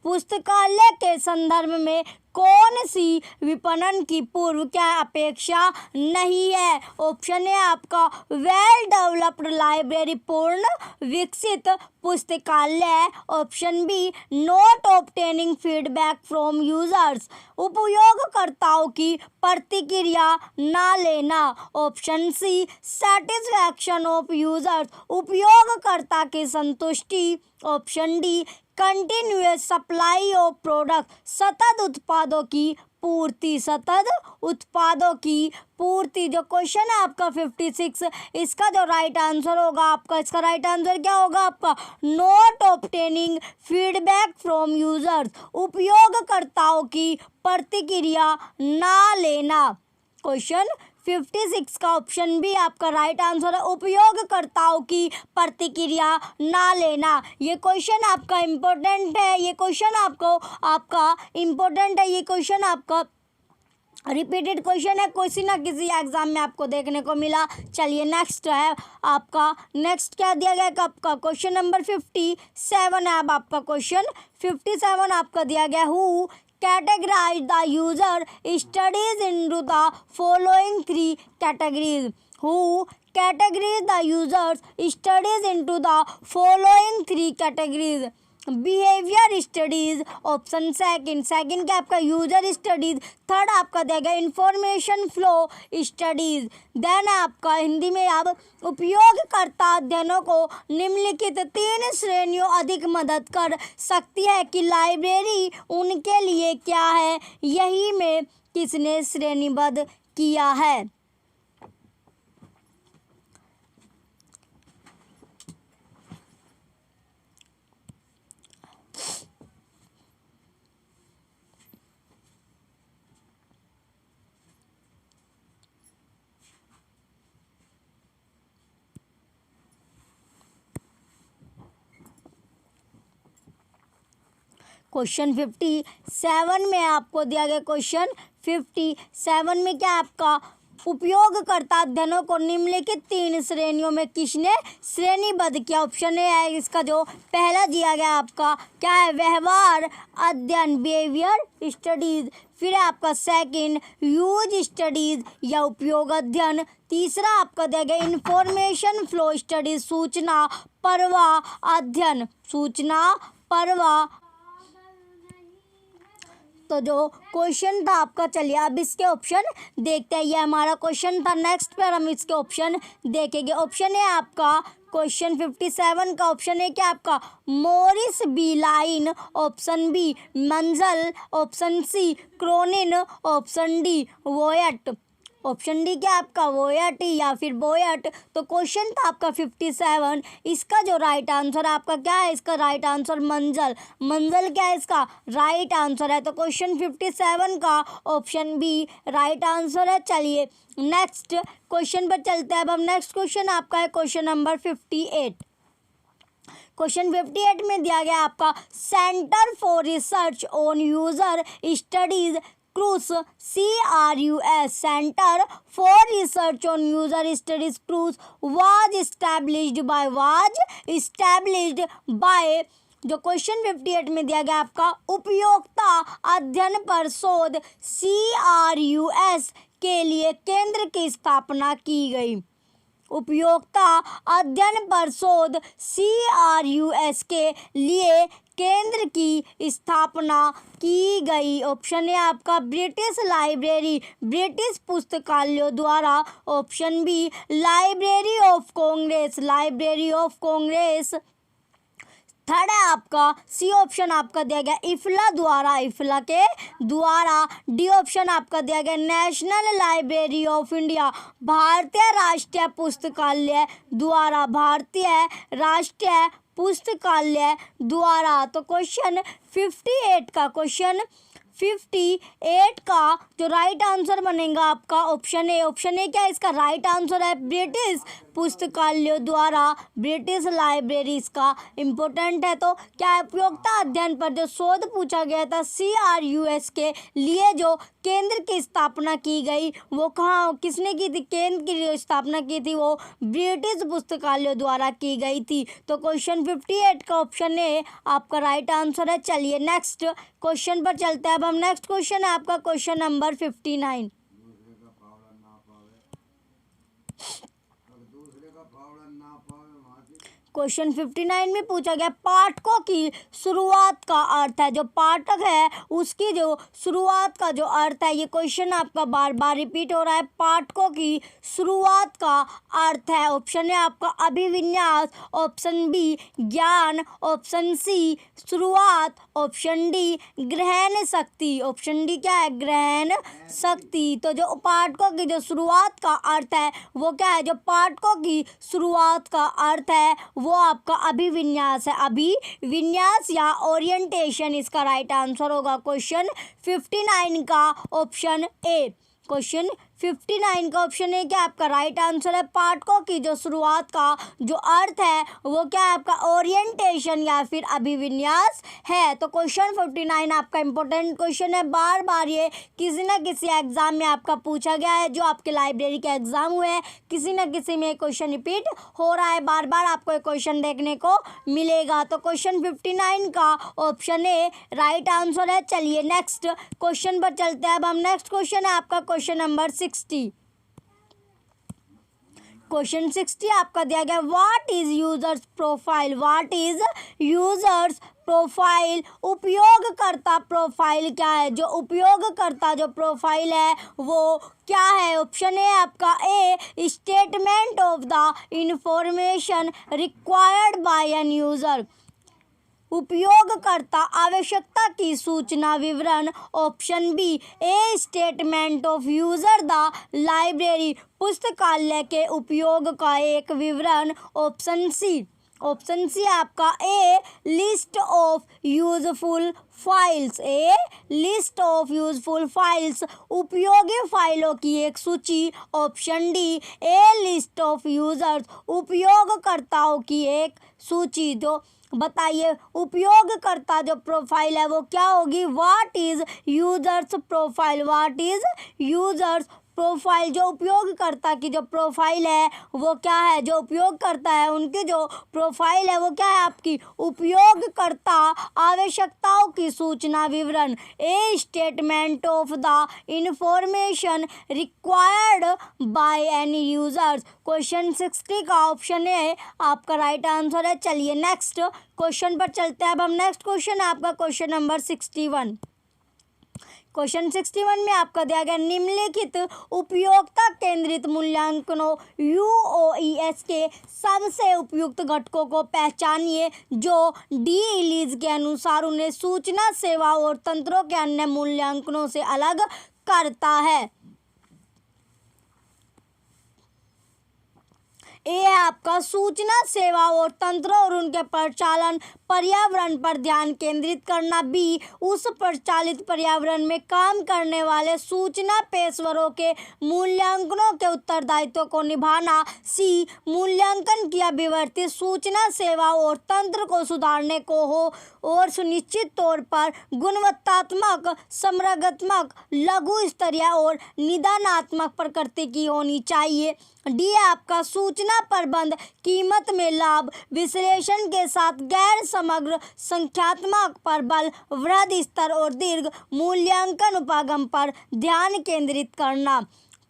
पुस्तकालय के संदर्भ में कौन सी विपणन की पूर्व क्या अपेक्षा नहीं है? ऑप्शन है आपका वेल डेवलप्ड लाइब्रेरी, पूर्ण विकसित पुस्तकालय। Option B not obtaining feedback from users, उपयोगकर्ताओं की प्रतिक्रिया ना लेना। Option C satisfaction of users, उपयोगकर्ता की संतुष्टि। Option D continuous supply of product, सतत उत्पादों की पूर्ति, सतत उत्पादों की पूर्ति। जो क्वेश्चन है आपका 56 इसका जो राइट आंसर होगा आपका, इसका राइट आंसर क्या होगा आपका? Not obtaining feedback from users, उपयोगकर्ताओं की प्रतिक्रिया ना लेना। क्वेश्चन 56 का ऑप्शन भी आपका राइट आंसर है, उपयोगकर्ताओं की प्रतिक्रिया ना लेना। ये क्वेश्चन आपका इम्पोर्टेंट है, ये क्वेश्चन आपका इम्पोर्टेंट है, ये क्वेश्चन आपका रिपीटेड क्वेश्चन है, किसी ना किसी एग्जाम में आपको देखने को मिला। चलिए नेक्स्ट है आपका, नेक्स्ट क्या दिया गया है आपका? क्वेश्चन नंबर 57 है। अब आपका क्वेश्चन 57 आपका दिया गया who categorize the user studies into the following three categories. Who categorize the users studies into the following three categories. Behaviour studies. Option second क्या आपका? User studies. थर्ड आपका देगा इंफॉर्मेशन फ्लो स्टडीज। देन आपका हिंदी में अब उपयोगकर्ता अध्ययनों को निम्नलिखित 3 श्रेणियों अधिक मदद कर सकती है कि लाइब्रेरी उनके लिए क्या है, यही में किसने श्रेणीबद्ध किया है? क्वेश्चन 57 में आपको दिया गया, क्वेश्चन 57 में क्या आपका उपयोगकर्ता अध्ययनों को निम्नलिखित 3 श्रेणियों में किसने श्रेणीबद्ध किया? ऑप्शन ए है इसका जो पहला दिया गया आपका क्या है, व्यवहार अध्ययन, बिहेवियर स्टडीज। फिर है आपका सेकंड यूज स्टडीज या उपयोग अध्ययन। तीसरा आपका दिया गया इंफॉर्मेशन फ्लो स्टडीज, सूचना प्रवाह अध्ययन, सूचना प्रवाह। तो जो क्वेश्चन था आपका, चलिए अब इसके ऑप्शन देखते हैं। ये हमारा क्वेश्चन था, नेक्स्ट पर हम इसके ऑप्शन देखेंगे। ऑप्शन है आपका क्वेश्चन 57 का ऑप्शन है क्या आपका Maurice B Line, option B Menzel, option C Cronin, option D Voigt. Option D क्या आपका वोयट या फिर बोयट। तो क्वेश्चन था आपका 57, इसका जो राइट आंसर आपका क्या है, इसका राइट आंसर मंजल। मंजल क्या है इसका राइट आंसर है। तो क्वेश्चन 57 का ऑप्शन बी राइट आंसर है। चलिए नेक्स्ट क्वेश्चन पर चलते हैं। अब हम नेक्स्ट क्वेश्चन आपका है क्वेश्चन नंबर 58। क्वेश्चन 58 में दिया गया आपका centre for research on user studies क्रूस, CRUS, centre for research on user studies क्रूस वाज एस्टैब्लिश्ड बाय जो क्वेश्चन 58 में दिया गया आपका उपयोक्ता अध्ययन पर शोध CRUS के लिए केंद्र की स्थापना की गई। उपयोक्ता अध्ययन पर शोध CRUS के लिए केंद्र की स्थापना की गई। ऑप्शन है आपका ब्रिटिश लाइब्रेरी, ब्रिटिश पुस्तकालयों द्वारा। Option B library of Congress, library of Congress. Third है आपका सी ऑप्शन आपका दिया गया इफला द्वारा, इफला के द्वारा। डी ऑप्शन आपका दिया गया नेशनल लाइब्रेरी ऑफ इंडिया, भारतीय राष्ट्रीय पुस्तकालय द्वारा, भारतीय राष्ट्रीय पुस्तकालय द्वारा। तो क्वेश्चन 58 का जो राइट आंसर बनेगा आपका ऑप्शन ए। ऑप्शन ए क्या इसका राइट आंसर है ब्रिटिश पुस्तकालयों द्वारा, ब्रिटिश लाइब्रेरी इसका इम्पोर्टेंट है। तो क्या उपयोक्ता अध्ययन पर जो शोध पूछा गया था CRUS के लिए जो केंद्र की स्थापना की गई वो कहाँ किसने की थी? केंद्र की जो स्थापना की थी वो ब्रिटिश पुस्तकालयों द्वारा की गई थी। तो क्वेश्चन 58 का ऑप्शन ए आपका राइट आंसर है। चलिए नेक्स्ट क्वेश्चन पर चलते हैं। अब हम नेक्स्ट क्वेश्चन है आपका क्वेश्चन नंबर 59। क्वेश्चन 59 में पूछा गया पाठकों की शुरुआत का अर्थ है। जो पाठक है उसकी जो शुरुआत का जो अर्थ है, ये क्वेश्चन आपका बार बार रिपीट हो रहा है। पाठकों की शुरुआत का अर्थ है। ऑप्शन है आपका अभिविन्यास, ऑप्शन बी ज्ञान, ऑप्शन सी शुरुआत, ऑप्शन डी ग्रहण शक्ति। ऑप्शन डी क्या है ग्रहण शक्ति। तो जो पाठकों की जो शुरुआत का अर्थ है वो क्या है? जो पाठकों की शुरुआत का अर्थ है वो आपका अभिविन्यास है, अभिविन्यास या ओरिएंटेशन इसका राइट आंसर होगा क्वेश्चन 59 का ऑप्शन ए। क्वेश्चन 59 का ऑप्शन है क्या आपका राइट आंसर है। पाठकों की जो शुरुआत का जो अर्थ है वो क्या है आपका ओरिएंटेशन या फिर अभिविन्यास है। तो क्वेश्चन 59 आपका इंपॉर्टेंट क्वेश्चन है, बार बार ये किसी न किसी एग्जाम में आपका पूछा गया है। जो आपके लाइब्रेरी के एग्जाम हुए हैं किसी न किसी में क्वेश्चन रिपीट हो रहा है, बार बार आपको एक क्वेश्चन देखने को मिलेगा। तो क्वेश्चन 59 का ऑप्शन ए राइट आंसर है। चलिए नेक्स्ट क्वेश्चन पर चलते हैं। अब हम नेक्स्ट क्वेश्चन है आपका क्वेश्चन नंबर 60। क्वेश्चन 60 आपका दिया गया what is users profile, what is users profile, उपयोगकर्ता प्रोफाइल क्या है? जो उपयोगकर्ता जो प्रोफाइल है वो क्या है? ऑप्शन है आपका a statement of the information required by an user, उपयोगकर्ता आवश्यकता की सूचना विवरण। Option B a statement of user the library, पुस्तकालय के उपयोग का एक विवरण। ऑप्शन सी आपका a list of useful files, a list of useful files, उपयोगी फाइलों की एक सूची। Option D a list of users, उपयोगकर्ताओं की एक सूची। जो बताइए उपयोगकर्ता जो प्रोफाइल है वो क्या होगी? What is users profile, what is users profile, जो उपयोगकर्ता की जो प्रोफाइल है वो क्या है, जो उपयोगकर्ता है उनकी जो प्रोफाइल है वो क्या है आपकी उपयोगकर्ता आवश्यकताओं की सूचना विवरण। ए statement of the information required by any users. Question 60 का ऑप्शन ए आपका राइट आंसर है। चलिए नेक्स्ट क्वेश्चन पर चलते हैं। अब हम नेक्स्ट क्वेश्चन है आपका क्वेश्चन नंबर 61। क्वेश्चन 61 में आपका दिया गया निम्नलिखित उपयोगिता केंद्रित मूल्यांकनों यूओईएस के सबसे उपयुक्त घटकों को पहचानिए जो डी इलीज के अनुसार उन्हें सूचना सेवा और तंत्रों के अन्य मूल्यांकनों से अलग करता है। ये है आपका सूचना सेवा और तंत्रों और उनके परिचालन पर्यावरण पर ध्यान केंद्रित करना। बी उस प्रचालित पर्यावरण में काम करने वाले सूचना पेशेवरों के मूल्यांकनों के उत्तरदायित्व को निभाना। सी मूल्यांकन की अभिवर्ती सूचना सेवा और तंत्र को सुधारने को हो और सुनिश्चित तौर पर गुणवत्तात्मक, समग्रात्मक, लघु स्तरीय और निदानात्मक प्रकृति की होनी चाहिए। डी आपका सूचना प्रबंध कीमत में लाभ विश्लेषण के साथ गैर समग्र संख्यात्मक पर बल वृद्धि स्तर और दीर्घ मूल्यांकन उपागम पर ध्यान केंद्रित करना।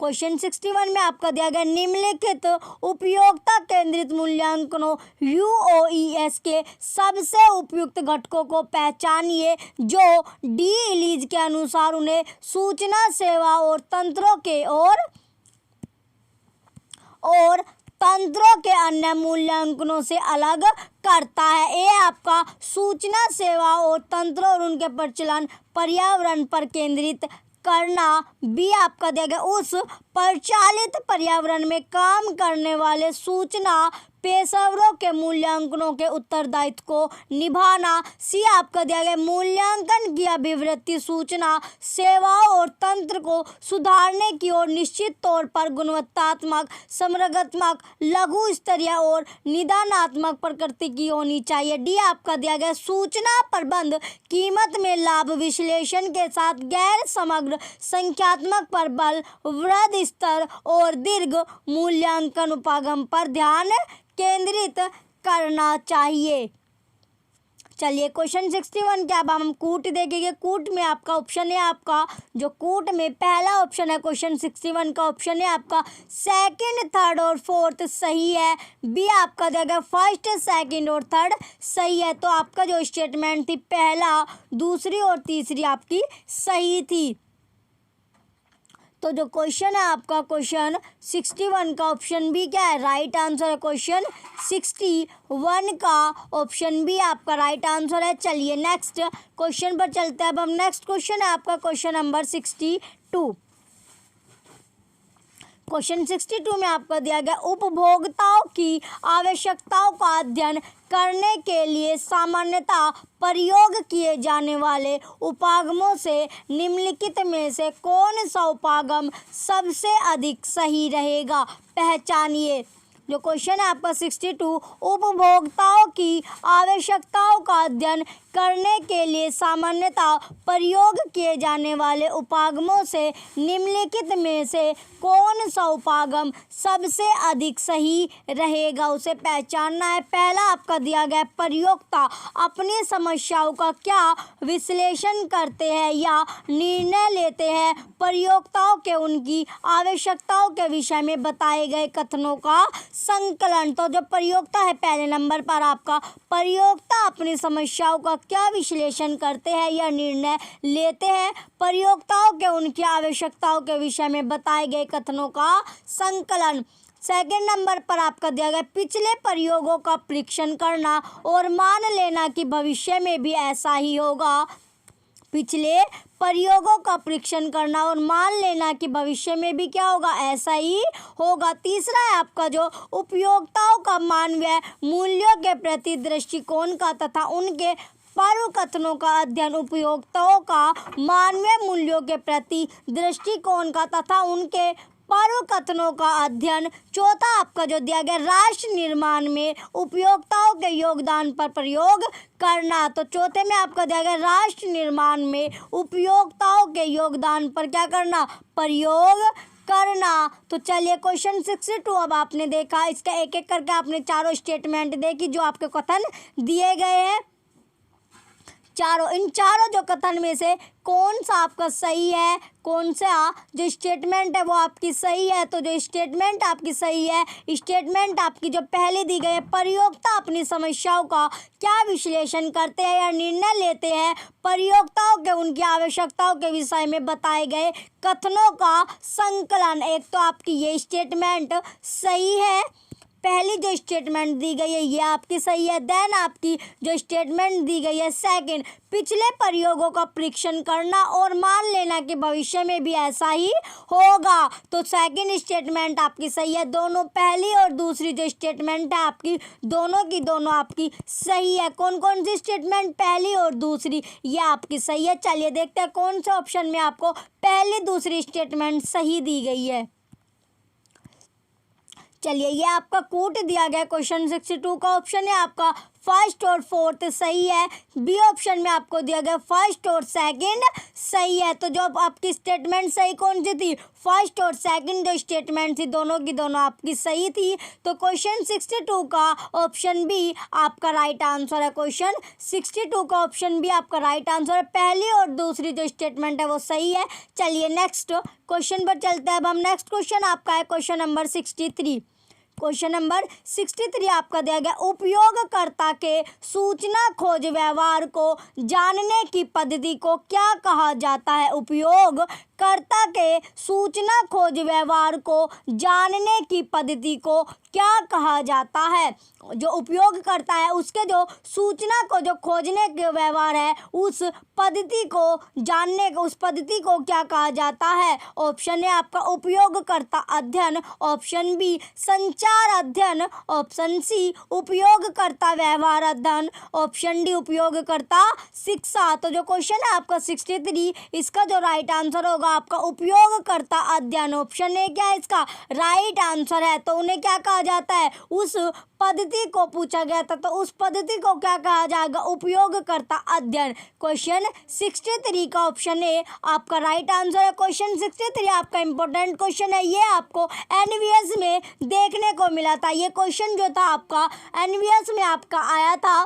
क्वेश्चन 61 में आपका दिया गया निम्नलिखित उपयोगिता केंद्रित मूल्यांकनों यूओईएस के सबसे उपयुक्त घटकों को पहचानिए जो डी इलीज के अनुसार उन्हें सूचना सेवा और तंत्रों के और तंत्रों के अन्य मूल्यांकनों से अलग करता है। ये आपका सूचना सेवा और तंत्रों और उनके परिचालन पर्यावरण पर केंद्रित करना। बी आपका दिया गया उस परिचालित पर्यावरण में काम करने वाले सूचना पेशेवरों के मूल्यांकनों के उत्तरदायित्व को निभाना। सी आपका दिया गया मूल्यांकन की अभिवृत्ति सूचना सेवाओं और तंत्र को सुधारने की ओर निश्चित तौर पर गुणवत्तात्मक, समग्रात्मक, लघु स्तरीय और निदानात्मक प्रकृति की होनी चाहिए। डी आपका दिया गया सूचना प्रबंध कीमत में लाभ विश्लेषण के साथ गैर समग्र संख्यात्मक पर बल वृद्धि स्तर और दीर्घ मूल्यांकन उपागम पर ध्यान केंद्रित करना चाहिए। चलिए क्वेश्चन 61 के अब हम कूट देखेंगे। कूट में आपका ऑप्शन है आपका जो कूट में पहला ऑप्शन है क्वेश्चन 61 का ऑप्शन है आपका सेकंड, थर्ड और फोर्थ सही है। बी आपका देगा फर्स्ट, सेकंड और थर्ड सही है। तो आपका जो स्टेटमेंट थी पहला, दूसरी और तीसरी आपकी सही थी। तो जो क्वेश्चन है आपका क्वेश्चन 61 का ऑप्शन बी क्या है राइट आंसर है। क्वेश्चन 61 का ऑप्शन बी आपका राइट आंसर है। चलिए नेक्स्ट क्वेश्चन पर चलते हैं। अब हम नेक्स्ट क्वेश्चन है आपका क्वेश्चन नंबर 62। क्वेश्चन 62 में आपका दिया गया उपभोक्ताओं की आवश्यकताओं का अध्ययन करने के लिए सामान्यतः प्रयोग किए जाने वाले उपागमों से निम्नलिखित में से कौन सा उपागम सबसे अधिक सही रहेगा, पहचानिए। जो क्वेश्चन है आपका 62 उपभोक्ताओं की आवश्यकताओं का अध्ययन करने के लिए सामान्यतः प्रयोग किए जाने वाले उपागमों से निम्नलिखित में से कौन सा उपागम सबसे अधिक सही रहेगा, उसे पहचानना है। पहला आपका दिया गया प्रयोक्ता अपनी समस्याओं का क्या विश्लेषण करते हैं या निर्णय लेते हैं, प्रयोक्ताओं के उनकी आवश्यकताओं के विषय में बताए गए कथनों का संकलन। तो जो प्रयोक्ता है पहले नंबर पर आपका प्रयोक्ता अपनी समस्याओं का क्या विश्लेषण करते हैं या निर्णय लेते हैं, प्रयोक्ताओं के उनकी आवश्यकताओं के विषय में बताए गए कथनों का संकलन। सेकंड नंबर पर आपका दिया गया पिछले प्रयोगों का परीक्षण करना और मान लेना कि भविष्य में भी ऐसा ही होगा। पिछले प्रयोगों का परीक्षण करना और मान लेना कि भविष्य में भी क्या होगा, ऐसा ही होगा। तीसरा है आपका जो उपयोक्ताओं का मानवीय मूल्यों के प्रति दृष्टिकोण का तथा उनके पूर्व कथनों का अध्ययन, उपयोक्ताओं का मानवीय मूल्यों के प्रति दृष्टिकोण का तथा उनके पूर्व कथनों का अध्ययन। चौथा आपका जो दिया गया राष्ट्र निर्माण में उपयोक्ताओं के योगदान पर प्रयोग करना। तो चौथे में आपका दिया गया राष्ट्र निर्माण में उपयोक्ताओं के योगदान पर क्या करना, प्रयोग करना। तो चलिए क्वेश्चन 62 अब आपने देखा, इसका एक एक करके आपने चारों स्टेटमेंट देखी जो आपके कथन दिए गए हैं। इन चारों जो कथन में से कौन सा आपका सही है, कौन सा जो स्टेटमेंट है वो आपकी सही है। तो जो स्टेटमेंट आपकी सही है, स्टेटमेंट आपकी जो पहले दी गई है, प्रयोक्ता अपनी समस्याओं का क्या विश्लेषण करते हैं या निर्णय लेते हैं, प्रयोक्ताओं के उनकी आवश्यकताओं के विषय में बताए गए कथनों का संकलन। एक तो आपकी ये स्टेटमेंट सही है, पहली जो स्टेटमेंट दी गई है ये आपकी सही है। देन आपकी जो स्टेटमेंट दी गई है सेकंड, पिछले प्रयोगों का परीक्षण करना और मान लेना कि भविष्य में भी ऐसा ही होगा। तो सेकंड स्टेटमेंट आपकी सही है। दोनों पहली और दूसरी जो स्टेटमेंट है आपकी, दोनों की दोनों आपकी सही है। कौन कौन सी स्टेटमेंट, पहली और दूसरी, ये आपकी सही है। चलिए देखते हैं कौन से ऑप्शन में आपको पहली दूसरी स्टेटमेंट सही दी गई है। चलिए ये आपका कूट दिया गया क्वेश्चन 62 का ऑप्शन है आपका फर्स्ट और फोर्थ सही है। बी ऑप्शन में आपको दिया गया फर्स्ट और सेकंड सही है। तो जो आपकी स्टेटमेंट सही कौन सी थी, फर्स्ट और सेकंड जो स्टेटमेंट थी दोनों की दोनों आपकी सही थी। तो क्वेश्चन 62 का ऑप्शन बी आपका राइट आंसर है। क्वेश्चन 62 का ऑप्शन बी आपका राइट आंसर है। पहली और दूसरी जो स्टेटमेंट है वो सही है। चलिए नेक्स्ट क्वेश्चन पर चलते हैं। अब हम नेक्स्ट क्वेश्चन आपका है क्वेश्चन नंबर 63। क्वेश्चन नंबर 63 आपका दिया गया, उपयोगकर्ता के सूचना खोज व्यवहार को जानने की पद्धति को क्या कहा जाता है। उपयोगकर्ता के सूचना खोज व्यवहार को जानने की पद्धति को क्या कहा जाता है। जो उपयोग करता है उसके जो सूचना को जो खोजने के व्यवहार है उस पद्धति को जानने को, उस पद्धति को क्या कहा जाता है। ऑप्शन है आपका उपयोगकर्ता अध्ययन, ऑप्शन बी संचार अध्ययन, ऑप्शन सी उपयोगकर्ता व्यवहार अध्ययन, ऑप्शन डी उपयोगकर्ता शिक्षा। तो जो क्वेश्चन है आपका 63, इसका जो राइट आंसर होगा आपका उपयोगकर्ता अध्ययन। ऑप्शन ए क्या है इसका राइट आंसर है। तो उन्हें क्या कहा जाता है, उस पद्धति को पूछा गया था तो उस पद्धति को क्या कहा जाएगा, उपयोगकर्ता अध्ययन। क्वेश्चन 63 का ऑप्शन ए आपका राइट आंसर है। क्वेश्चन 63 आपका इंपॉर्टेंट क्वेश्चन है, ये आपको एनवीएस में देखने को मिला था। ये क्वेश्चन जो था आपका एनवीएस में आपका आया था।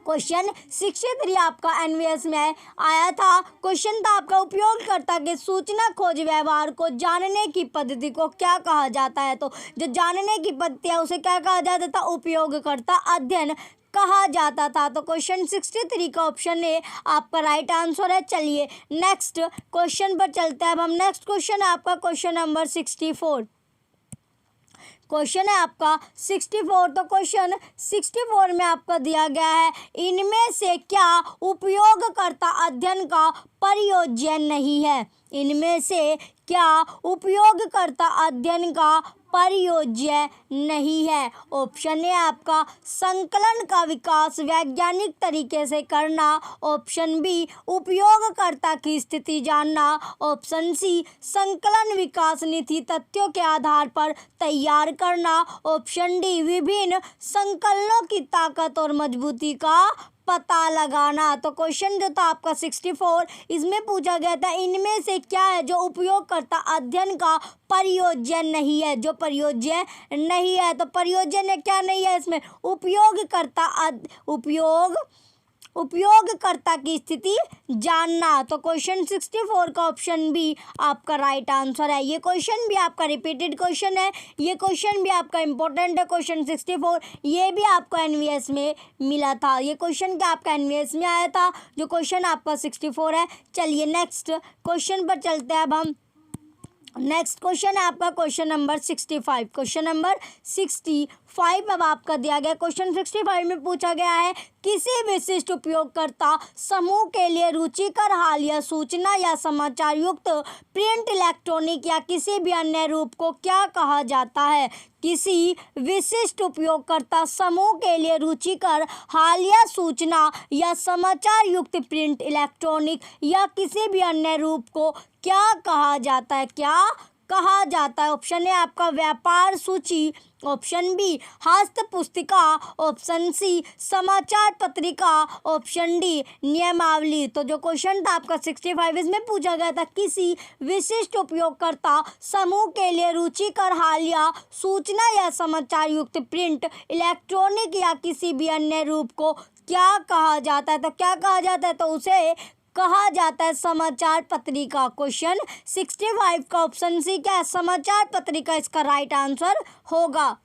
क्वेश्चन 63 आपका एनवीएस में आया था। क्वेश्चन था आपका उपयोगकर्ता के सूचना खोज व्यवहार को जानने की पद्धति को क्या कहा जाता है। तो जो जानने की पद्धति है उसे क्या कहा जाता था, उपयोगकर्ता अध्ययन कहा जाता था। तो क्वेश्चन 63 का ऑप्शन ए आपका राइट आंसर है। चलिए नेक्स्ट क्वेश्चन पर चलते हैं। अब हम नेक्स्ट क्वेश्चन आपका क्वेश्चन नंबर 64। क्वेश्चन है आपका 64। तो क्वेश्चन 64 में आपका दिया गया है, इनमें से क्या उपयोगकर्ता अध्ययन का प्रयोज्य नहीं है। इनमें से क्या उपयोगकर्ता अध्ययन का प्रयोज्य नहीं है। ऑप्शन ए आपका संकलन का विकास वैज्ञानिक तरीके से करना, ऑप्शन बी उपयोगकर्ता की स्थिति जानना, ऑप्शन सी संकलन विकास नीति तथ्यों के आधार पर तैयार करना, ऑप्शन डी विभिन्न संकलनों की ताकत और मजबूती का पता लगाना। तो क्वेश्चन जो था आपका 64, इसमें पूछा गया था इनमें से क्या है जो उपयोगकर्ता अध्ययन का प्रयोज्य नहीं है। जो प्रयोज्य नहीं है, तो प्रयोज्य ने क्या नहीं है इसमें, उपयोगकर्ता की स्थिति जानना। तो क्वेश्चन 64 का ऑप्शन बी आपका राइट आंसर है। ये क्वेश्चन भी आपका रिपीटेड क्वेश्चन है, ये क्वेश्चन भी आपका इंपॉर्टेंट है। क्वेश्चन 64 ये भी आपको एनवीएस में मिला था। ये क्वेश्चन क्या आपका एनवीएस में आया था, जो क्वेश्चन आपका 64 है। चलिए नेक्स्ट क्वेश्चन पर चलते हैं। अब हम नेक्स्ट क्वेश्चन है आपका क्वेश्चन नंबर 65। क्वेश्चन नंबर 65 अब आपका दिया गया। क्वेश्चन 65 में पूछा गया है, किसी विशिष्ट उपयोगकर्ता समूह के लिए रुचिकर हालिया सूचना या समाचार युक्त प्रिंट, इलेक्ट्रॉनिक या किसी भी अन्य रूप को क्या कहा जाता है। किसी विशिष्ट उपयोगकर्ता समूह के लिए रुचिकर हालिया सूचना या समाचार युक्त प्रिंट, इलेक्ट्रॉनिक या किसी भी अन्य रूप को क्या कहा जाता है, क्या कहा जाता है? ऑप्शन ए आपका व्यापार सूची, ऑप्शन बी हस्त पुस्तिका, ऑप्शन सी समाचार पत्रिका, ऑप्शन डी नियमावली। तो जो क्वेश्चन था आपका 65 इसमें पूछा गया था किसी विशिष्ट उपयोगकर्ता समूह के लिए रुचिकर हालिया सूचना या समाचार युक्त प्रिंट, इलेक्ट्रॉनिक या किसी भी अन्य रूप को क्या कहा जाता है? तो क्या कहा जाता है? तो उसे कहा जाता है समाचार पत्रिका। क्वेश्चन 65 का ऑप्शन सी क्या है? समाचार पत्रिका इसका राइट आंसर होगा।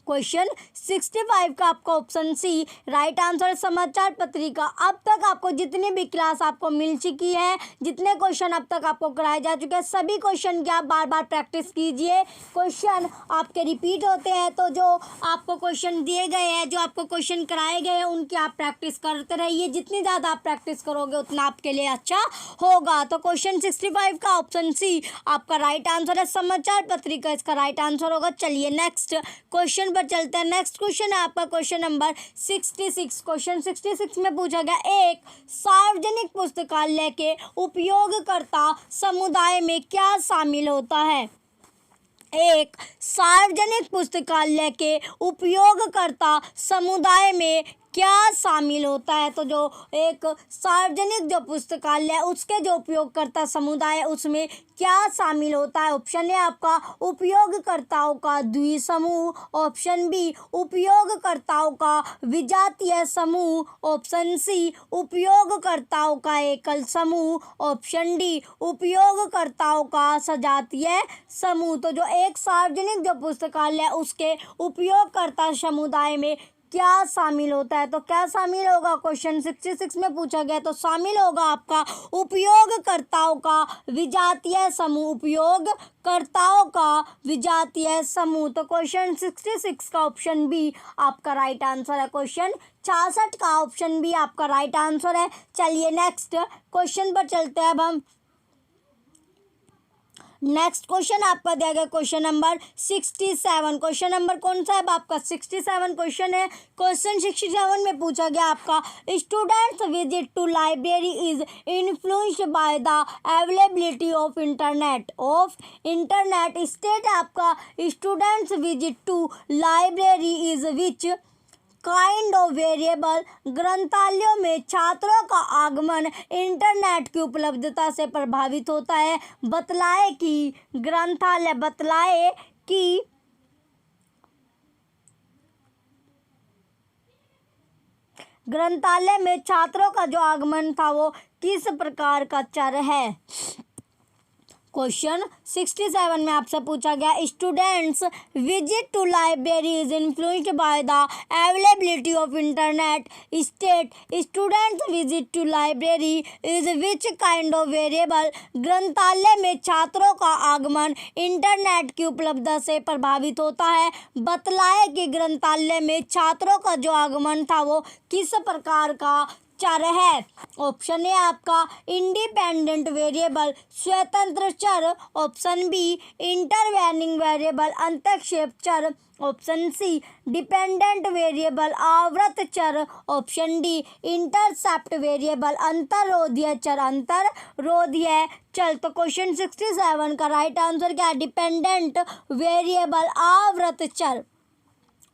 क्वेश्चन 65 का आपका ऑप्शन सी राइट आंसर समाचार पत्रिका। अब तक आपको जितनी भी क्लास आपको मिल चुकी है, जितने क्वेश्चन अब तक आपको कराए जा चुके हैं, सभी क्वेश्चन की आप बार बार प्रैक्टिस कीजिए। क्वेश्चन आपके रिपीट होते हैं तो जो आपको क्वेश्चन दिए गए हैं, जो आपको क्वेश्चन कराए गए हैं, उनकी आप प्रैक्टिस करते रहिए। जितनी ज़्यादा आप प्रैक्टिस करोगे उतना आपके लिए अच्छा होगा। तो क्वेश्चन 65 का ऑप्शन सी आपका राइट आंसर है, समाचार पत्रिका इसका राइट आंसर होगा। चलिए नेक्स्ट क्वेश्चन पर चलते हैं। नेक्स्ट क्वेश्चन है आपका क्वेश्चन नंबर 66। क्वेश्चन 66 में पूछा गया एक सार्वजनिक पुस्तकालय के उपयोगकर्ता समुदाय में क्या शामिल होता है? एक सार्वजनिक पुस्तकालय के उपयोगकर्ता समुदाय में क्या शामिल होता है? तो जो एक सार्वजनिक जो पुस्तकालय उसके जो उपयोगकर्ता समुदाय है उसमें क्या शामिल होता है? ऑप्शन ए आपका उपयोगकर्ताओं का द्विसमूह, ऑप्शन बी उपयोगकर्ताओं का विजातीय समूह, ऑप्शन सी उपयोगकर्ताओं का एकल समूह, ऑप्शन डी उपयोगकर्ताओं का सजातीय समूह। तो जो एक सार्वजनिक जो पुस्तकालय उसके उपयोगकर्ता समुदाय में क्या शामिल होता है? तो क्या शामिल होगा? क्वेश्चन 66 में पूछा गया तो शामिल होगा आपका उपयोगकर्ताओं का विजातीय समूह, उपयोगकर्ताओं का विजातीय समूह। तो क्वेश्चन 66 का ऑप्शन बी आपका राइट आंसर है। क्वेश्चन 66 का ऑप्शन बी आपका राइट आंसर है। चलिए नेक्स्ट क्वेश्चन पर चलते हैं। अब हम नेक्स्ट क्वेश्चन आपका दिया गया क्वेश्चन नंबर 67। क्वेश्चन नंबर कौन सा है? आपका 67 क्वेश्चन है। क्वेश्चन 67 में पूछा गया आपका students visit to library is influenced by the availability of internet state आपका students visit to library is which kind of variable. ग्रंथालयों में छात्रों का आगमन इंटरनेट की उपलब्धता से प्रभावित होता है। बतलाए कि ग्रंथालय में छात्रों का जो आगमन था वो किस प्रकार का चर है? क्वेश्चन 67 में आपसे पूछा गया students visit to library is influenced by the availability of internet state students visit to library is which kind of variable. ग्रंथालय में छात्रों का आगमन इंटरनेट की उपलब्धता से प्रभावित होता है। बतलाए कि ग्रंथालय में छात्रों का जो आगमन था वो किस प्रकार का चर है? ऑप्शन ए आपका इंडिपेंडेंट वेरिएबल स्वतंत्र चर, ऑप्शन बी इंटरवेनिंग वेरिएबल अंतक्षेप चर, ऑप्शन सी डिपेंडेंट वेरिएबल आवर्त चर, ऑप्शन डी इंटरसेप्ट वेरिएबल अंतरोधीय चर, अंतरोधीय चर। तो क्वेश्चन 67 का राइट आंसर क्या है? डिपेंडेंट वेरिएबल आवर्त चर।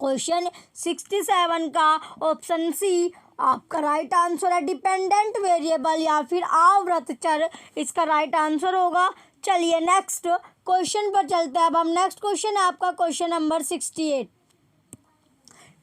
क्वेश्चन 67 का ऑप्शन सी आपका राइट आंसर है, डिपेंडेंट वेरिएबल या फिर आवर्त चर इसका राइट आंसर होगा। चलिए नेक्स्ट क्वेश्चन पर चलते हैं। अब हम नेक्स्ट क्वेश्चन है आपका क्वेश्चन नंबर 68।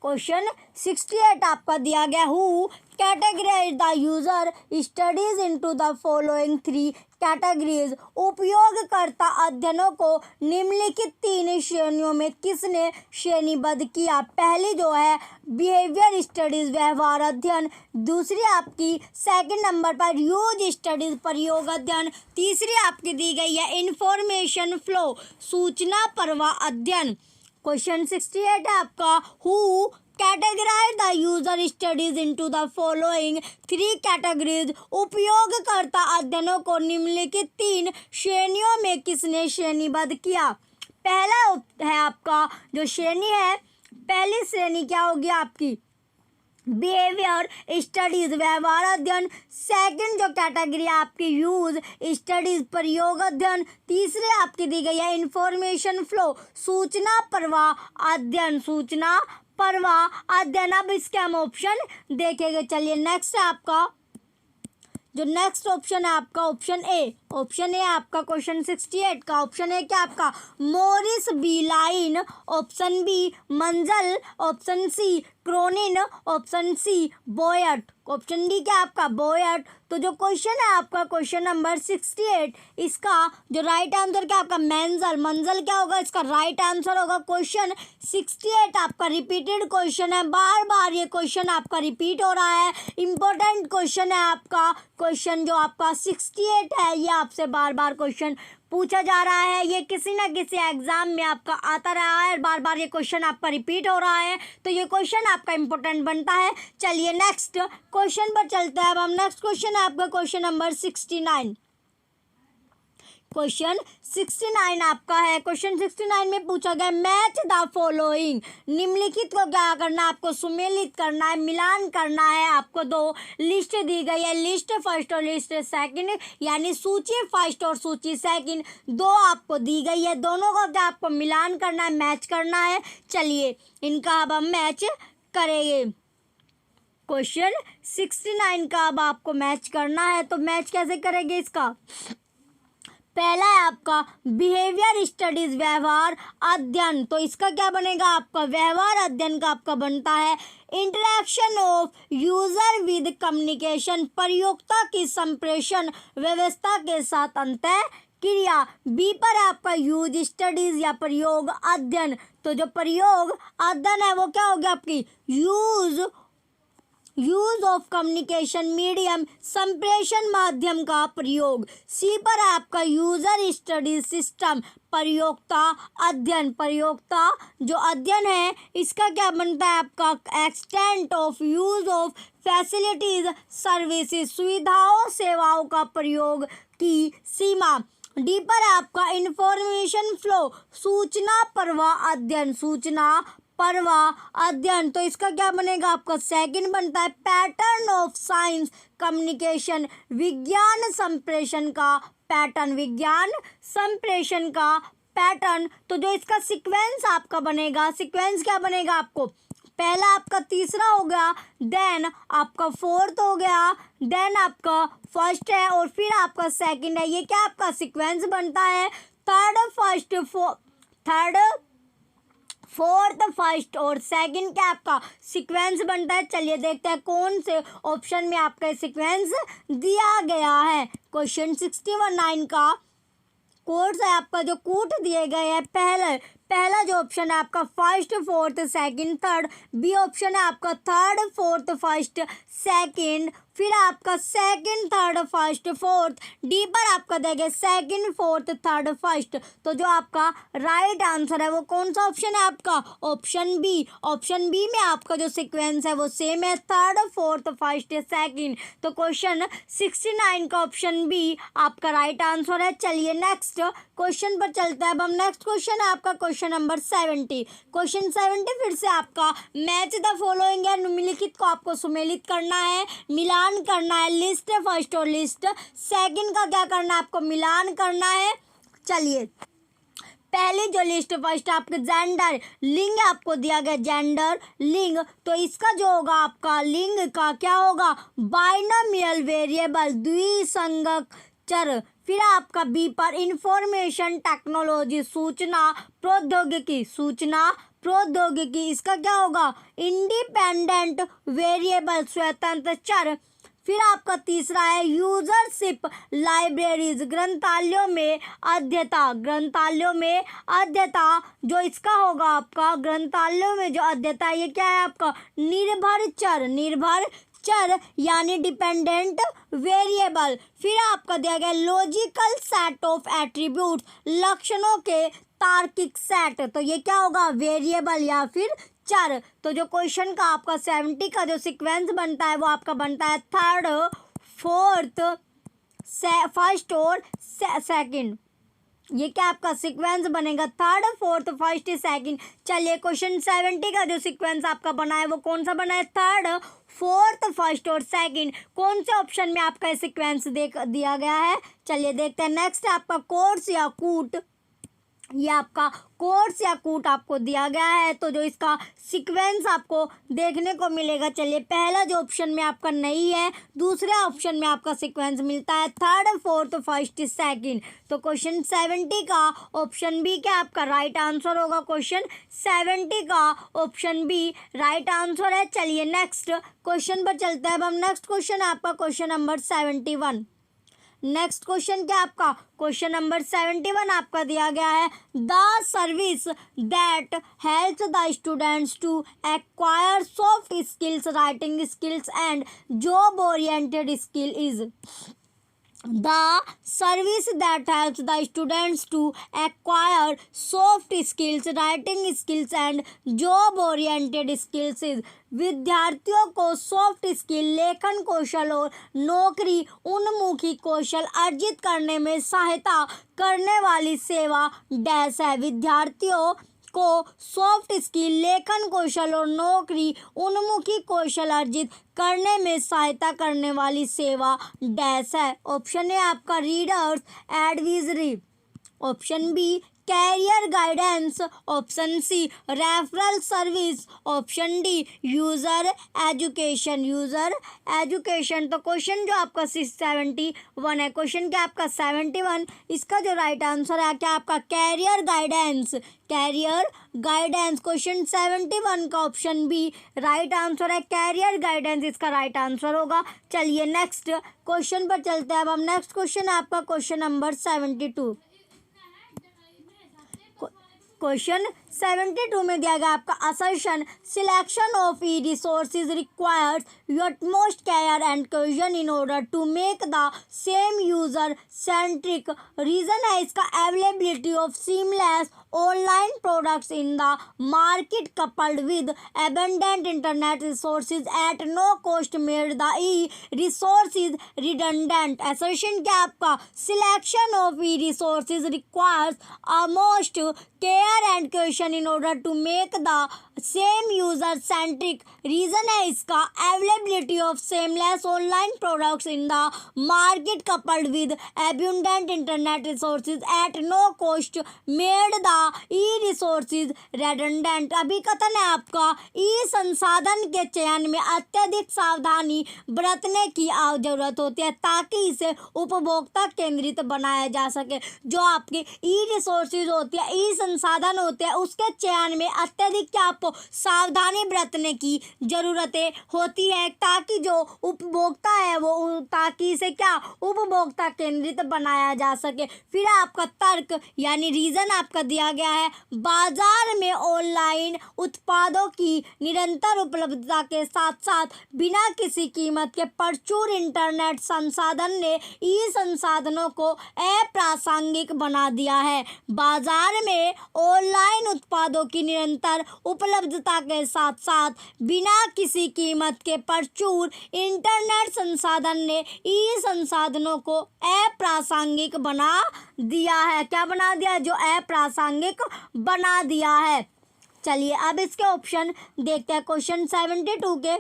क्वेश्चन 68 आपका दिया गया who categorize the user studies into the following 3 categories. उपयोगकर्ता अध्ययनों को निम्नलिखित 3 श्रेणियों में किसने श्रेणीबद्ध किया? पहली जो है बिहेवियर स्टडीज व्यवहार अध्ययन, दूसरी आपकी सेकंड नंबर पर यूज स्टडीज प्रयोग अध्ययन, तीसरी आपकी दी गई है इंफॉर्मेशन फ्लो सूचना प्रवाह अध्ययन। क्वेश्चन 68 है आपका who categorize the user studies into the following 3 categories. उपयोगकर्ता अध्ययनों को निम्नलिखित 3 श्रेणियों में किसने श्रेणीबद्ध किया? पहला है आपका जो श्रेणी है, पहली श्रेणी क्या होगी आपकी? बिहेवियर स्टडीज व्यवहार अध्ययन। सेकंड जो कैटेगरी है आपकी यूज स्टडीज प्रयोग अध्ययन। तीसरे आपकी दी गई है इंफॉर्मेशन फ्लो सूचना प्रवाह अध्ययन, सूचना प्रवाह अध्ययन। अब इसके हम ऑप्शन देखेंगे। चलिए नेक्स्ट है आपका जो नेक्स्ट ऑप्शन है आपका ऑप्शन ए आपका क्वेश्चन 68 का ऑप्शन ए क्या आपका Maurice B Line, option B Menzel, option C Cronin, option C Voigt, option D क्या आपका बोयट। तो जो क्वेश्चन है आपका क्वेश्चन नंबर 68 इसका जो राइट आंसर क्या आपका मंजल क्या होगा, इसका राइट आंसर होगा। क्वेश्चन 68 आपका रिपीटेड क्वेश्चन है, बार बार ये क्वेश्चन आपका रिपीट हो रहा है। इंपॉर्टेंट क्वेश्चन है आपका क्वेश्चन जो आपका 68 है, ये आपसे बार बार क्वेश्चन पूछा जा रहा है। ये किसी ना किसी एग्जाम में आपका आता रहा है, बार बार ये क्वेश्चन आपका रिपीट हो रहा है, तो ये क्वेश्चन आपका इंपॉर्टेंट बनता है। चलिए नेक्स्ट क्वेश्चन पर चलते हैं। अब हम नेक्स्ट क्वेश्चन है आपका क्वेश्चन नंबर 69। क्वेश्चन 69 आपका है। क्वेश्चन 69 में पूछा गया मैच द फॉलोइंग, निम्नलिखित को क्या करना है आपको सुमेलित करना है, मिलान करना है। आपको दो लिस्ट दी गई है, लिस्ट फर्स्ट और लिस्ट सेकंड, यानी सूची फर्स्ट और सूची सेकंड दो आपको दी गई है। दोनों का क्या आपको मिलान करना है, मैच करना है। चलिए इनका अब हम मैच करेंगे। क्वेश्चन 69 का अब आपको मैच करना है, तो मैच कैसे करेंगे इसका। पहला है आपका बिहेवियर स्टडीज व्यवहार अध्ययन, तो इसका क्या बनेगा आपका व्यवहार अध्ययन का आपका बनता है interaction of user with communication, प्रयोक्ता की संप्रेषण व्यवस्था के साथ अंतः क्रिया। बी पर आपका यूज स्टडीज या प्रयोग अध्ययन, तो जो प्रयोग अध्ययन है वो क्या हो गया आपकी यूज ऑफ कम्युनिकेशन मीडियम, संप्रेषण माध्यम का प्रयोग। सी पर आपका यूजर स्टडीज सिस्टम, प्रयोक्ता अध्ययन, प्रयोक्ता जो अध्ययन है इसका क्या बनता है आपका extent of use of facilities services, सुविधाओं सेवाओं का प्रयोग की सीमा। डी पर आपका इंफॉर्मेशन फ्लो, सूचना प्रवाह अध्ययन, सूचना प्रवाह अध्ययन, तो इसका क्या बनेगा आपका सेकंड बनता है पैटर्न ऑफ साइंस कम्युनिकेशन, विज्ञान संप्रेषण का पैटर्न, विज्ञान संप्रेषण का पैटर्न। तो जो इसका सीक्वेंस आपका बनेगा, सीक्वेंस क्या बनेगा आपको पहला आपका तीसरा हो गया, देन आपका फोर्थ हो गया, देन आपका फर्स्ट है और फिर आपका सेकंड है। ये क्या आपका सीक्वेंस बनता है थर्ड फोर्थ फर्स्ट और सेकंड क्या आपका सीक्वेंस बनता है। चलिए देखते हैं कौन से ऑप्शन में आपका सीक्वेंस दिया गया है। क्वेश्चन 69 का कोड्स है आपका जो कूट दिए गए हैं। पहला जो ऑप्शन है आपका first fourth second third, B option है आपका थर्ड फोर्थ फर्स्ट सेकंड, फिर आपका second third first fourth, D पर आपका देंगे सेकंड फोर्थ थर्ड फर्स्ट। तो जो आपका राइट आंसर है वो कौन सा ऑप्शन है आपका ऑप्शन बी। ऑप्शन बी में आपका जो सीक्वेंस है वो सेम है थर्ड फोर्थ फर्स्ट सेकंड। तो क्वेश्चन 69 का ऑप्शन बी आपका राइट आंसर है। चलिए नेक्स्ट क्वेश्चन पर चलते हैं। अब हम नेक्स्ट क्वेश्चन है आपका क्वेश्चन नंबर 70। क्वेश्चन 70 फिर से आपका मैच द फॉलोइंग है, निम्नलिखित को आपको सुमेलित करना है, मिलान करना है। लिस्ट फर्स्ट और लिस्ट सेकंड का क्या करना है आपको मिलान करना है। चलिए पहली जो लिस्ट फर्स्ट आपके जेंडर लिंग आपको दिया गया, जेंडर लिंग, तो इसका जो होगा आपका लिंग का क्या होगा बाइनोमियल वेरिएबल, द्विसंगक चर। फिर आपका बी पर इंफॉर्मेशन टेक्नोलॉजी, सूचना प्रौद्योगिकी, सूचना प्रौद्योगिकी, इसका क्या होगा इंडिपेंडेंट वेरिएबल, स्वतंत्र चर। फिर आपका तीसरा है यूजरशिप लाइब्रेरीज, ग्रंथालयों में अध्येता, ग्रंथालयों में अध्येता, जो इसका होगा आपका ग्रंथालयों में जो अध्येता ये क्या है आपका निर्भर चर, निर्भर चर यानी डिपेंडेंट वेरिएबल। फिर आपका दिया गया लॉजिकल सेट ऑफ एट्रीब्यूट, लक्षणों के तार्किक सेट, तो ये क्या होगा वेरिएबल या फिर चर। तो जो क्वेश्चन का आपका 70 का जो सीक्वेंस बनता है वो आपका बनता है थर्ड फोर्थ फर्स्ट और सेकंड, ये क्या आपका सीक्वेंस बनेगा, थर्ड, फोर्थ, फर्स्ट, सेकंड। चलिए क्वेश्चन 70 का जो सीक्वेंस आपका बना है वो कौन सा बना है, थर्ड, फोर्थ, फर्स्ट और सेकंड। कौन से ऑप्शन में आपका ये सीक्वेंस दिया गया है, चलिए देखते हैं। नेक्स्ट आपका कोर्स या कूट, ये आपका कोर्स या कूट आपको दिया गया है, तो जो इसका सीक्वेंस आपको देखने को मिलेगा, चलिए पहला जो ऑप्शन में आपका नहीं है, दूसरे ऑप्शन में आपका सीक्वेंस मिलता है थर्ड, फोर्थ, फर्स्ट, सेकंड। तो क्वेश्चन 70 का ऑप्शन बी क्या आपका राइट आंसर होगा, क्वेश्चन 70 का ऑप्शन बी राइट आंसर है। चलिए नेक्स्ट क्वेश्चन पर चलते हैं। अब हम नेक्स्ट क्वेश्चन आपका क्वेश्चन नंबर 71। नेक्स्ट क्वेश्चन क्या आपका, क्वेश्चन नंबर 71 आपका दिया गया है, the service that helps the students to acquire soft skills, writing skills and job oriented skill is. The service that helps the students to acquire soft skills, writing skills and job oriented skills is। विद्यार्थियों को सॉफ्ट स्किल, लेखन कौशल और नौकरी उन्मुखी कौशल अर्जित करने में सहायता करने वाली सेवा डैश है। विद्यार्थियों को सॉफ्ट स्किल, लेखन कौशल और नौकरी उन्मुखी कौशल अर्जित करने में सहायता करने वाली सेवा डैश है। ऑप्शन ए आपका readers advisory, option B career guidance, option C referral service, option D user education, user education. तो क्वेश्चन जो आपका 71 है, क्वेश्चन क्या आपका 71, इसका जो राइट आंसर है क्या आपका career guidance, career guidance. Question 71 का ऑप्शन बी राइट आंसर है, कैरियर गाइडेंस इसका राइट आंसर होगा। चलिए नेक्स्ट क्वेश्चन पर चलते हैं। अब हम नेक्स्ट क्वेश्चन आपका क्वेश्चन नंबर 72। क्वेश्चन 72 में दिया गया आपका assertion selection of E resources requires utmost care and cohesion in order to make the same user centric. Reason है इसका availability of seamless online products in the market coupled with abundant internet resources at no cost made the E resources redundant. Assertion क्या आपका selection of E resources requires most care and question in order to make the same user centric. Reason है इसका availability of seamless online products in the market coupled with abundant internet resources at no cost made the E resources redundant. अभी कथन है आपका ई संसाधन के चयन में अत्यधिक सावधानी बरतने की जरूरत होती है ताकि इसे उपभोक्ता केंद्रित बनाया जा सके। जो आपके ई रिसोर्सेज होती है, ई संसाधन होते हैं, उसके चयन में अत्यधिक क्या आपको सावधानी बरतने की जरूरतें होती है ताकि जो उपभोक्ता है वो ताकि इसे क्या उपभोक्ता केंद्रित बनाया जा सके। फिर आपका तर्क यानी रीजन आपका दिया गया है, बाजार में ऑनलाइन उत्पादों की निरंतर उपलब्धता के साथ साथ बिना किसी कीमत के प्रचुर इंटरनेट संसाधन ने ई संसाधनों को अप्रासंगिक बना दिया है। बाजार में ऑनलाइन उत्पादों की निरंतर उपलब्धता के साथ साथ बिना किसी कीमत के प्रचुर इंटरनेट संसाधन ने ई संसाधनों को अप्रासंगिक बना दिया है। क्या बना दिया, जो अप्रासंगिक बना दिया है। चलिए अब इसके ऑप्शन देखते हैं। क्वेश्चन 72 के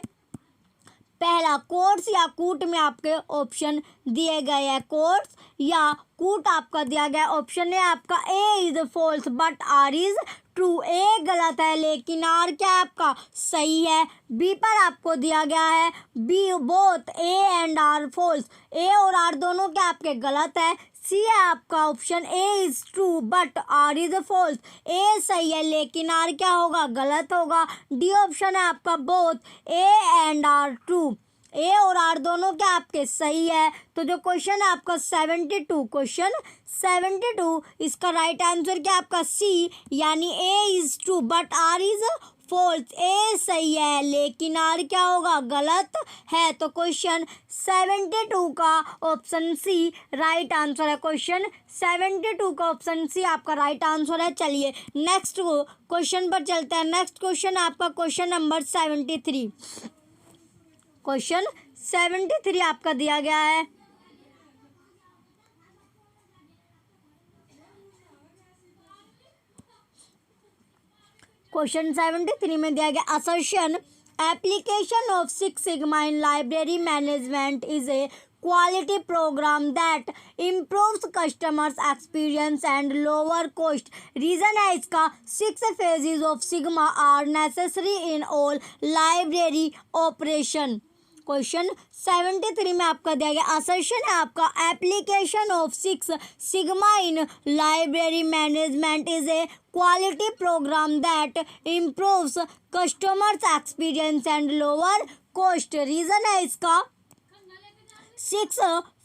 पहला कोर्स या कूट में आपके ऑप्शन दिए गए हैं, कोर्स या कूट आपका दिया गया। ऑप्शन है आपका A is false but R is true. A गलत है लेकिन आर क्या आपका सही है। बी पर आपको दिया गया है B both A and R false, A और आर दोनों क्या आपके गलत है। सी है आपका option A is true but R is false, A सही है लेकिन आर क्या होगा गलत होगा। डी ऑप्शन है आपका both A and R true, A और आर दोनों क्या आपके सही है। तो जो क्वेश्चन है आपका 72, क्वेश्चन 72 इसका राइट आंसर क्या आपका सी यानी A is true but R is false. A सही है लेकिन आर क्या होगा गलत है। तो क्वेश्चन 72 का ऑप्शन सी राइट आंसर है। क्वेश्चन 72 का ऑप्शन सी आपका राइट आंसर है। चलिए नेक्स्ट क्वेश्चन पर चलते हैं। नेक्स्ट क्वेश्चन आपका क्वेश्चन नंबर 73। क्वेश्चन 73 आपका दिया गया है, क्वेश्चन 73 में दिया गया assertion application of six sigma in library management is a quality program that improves customers experience and lower cost. Reason है इसका 6 phases of sigma are necessary in all library operation. Question 73 में आपका दिया गया असर्शन है आपका application of six sigma in library management is a quality programme that improves customers experience and lower cost. Reason है इसका 6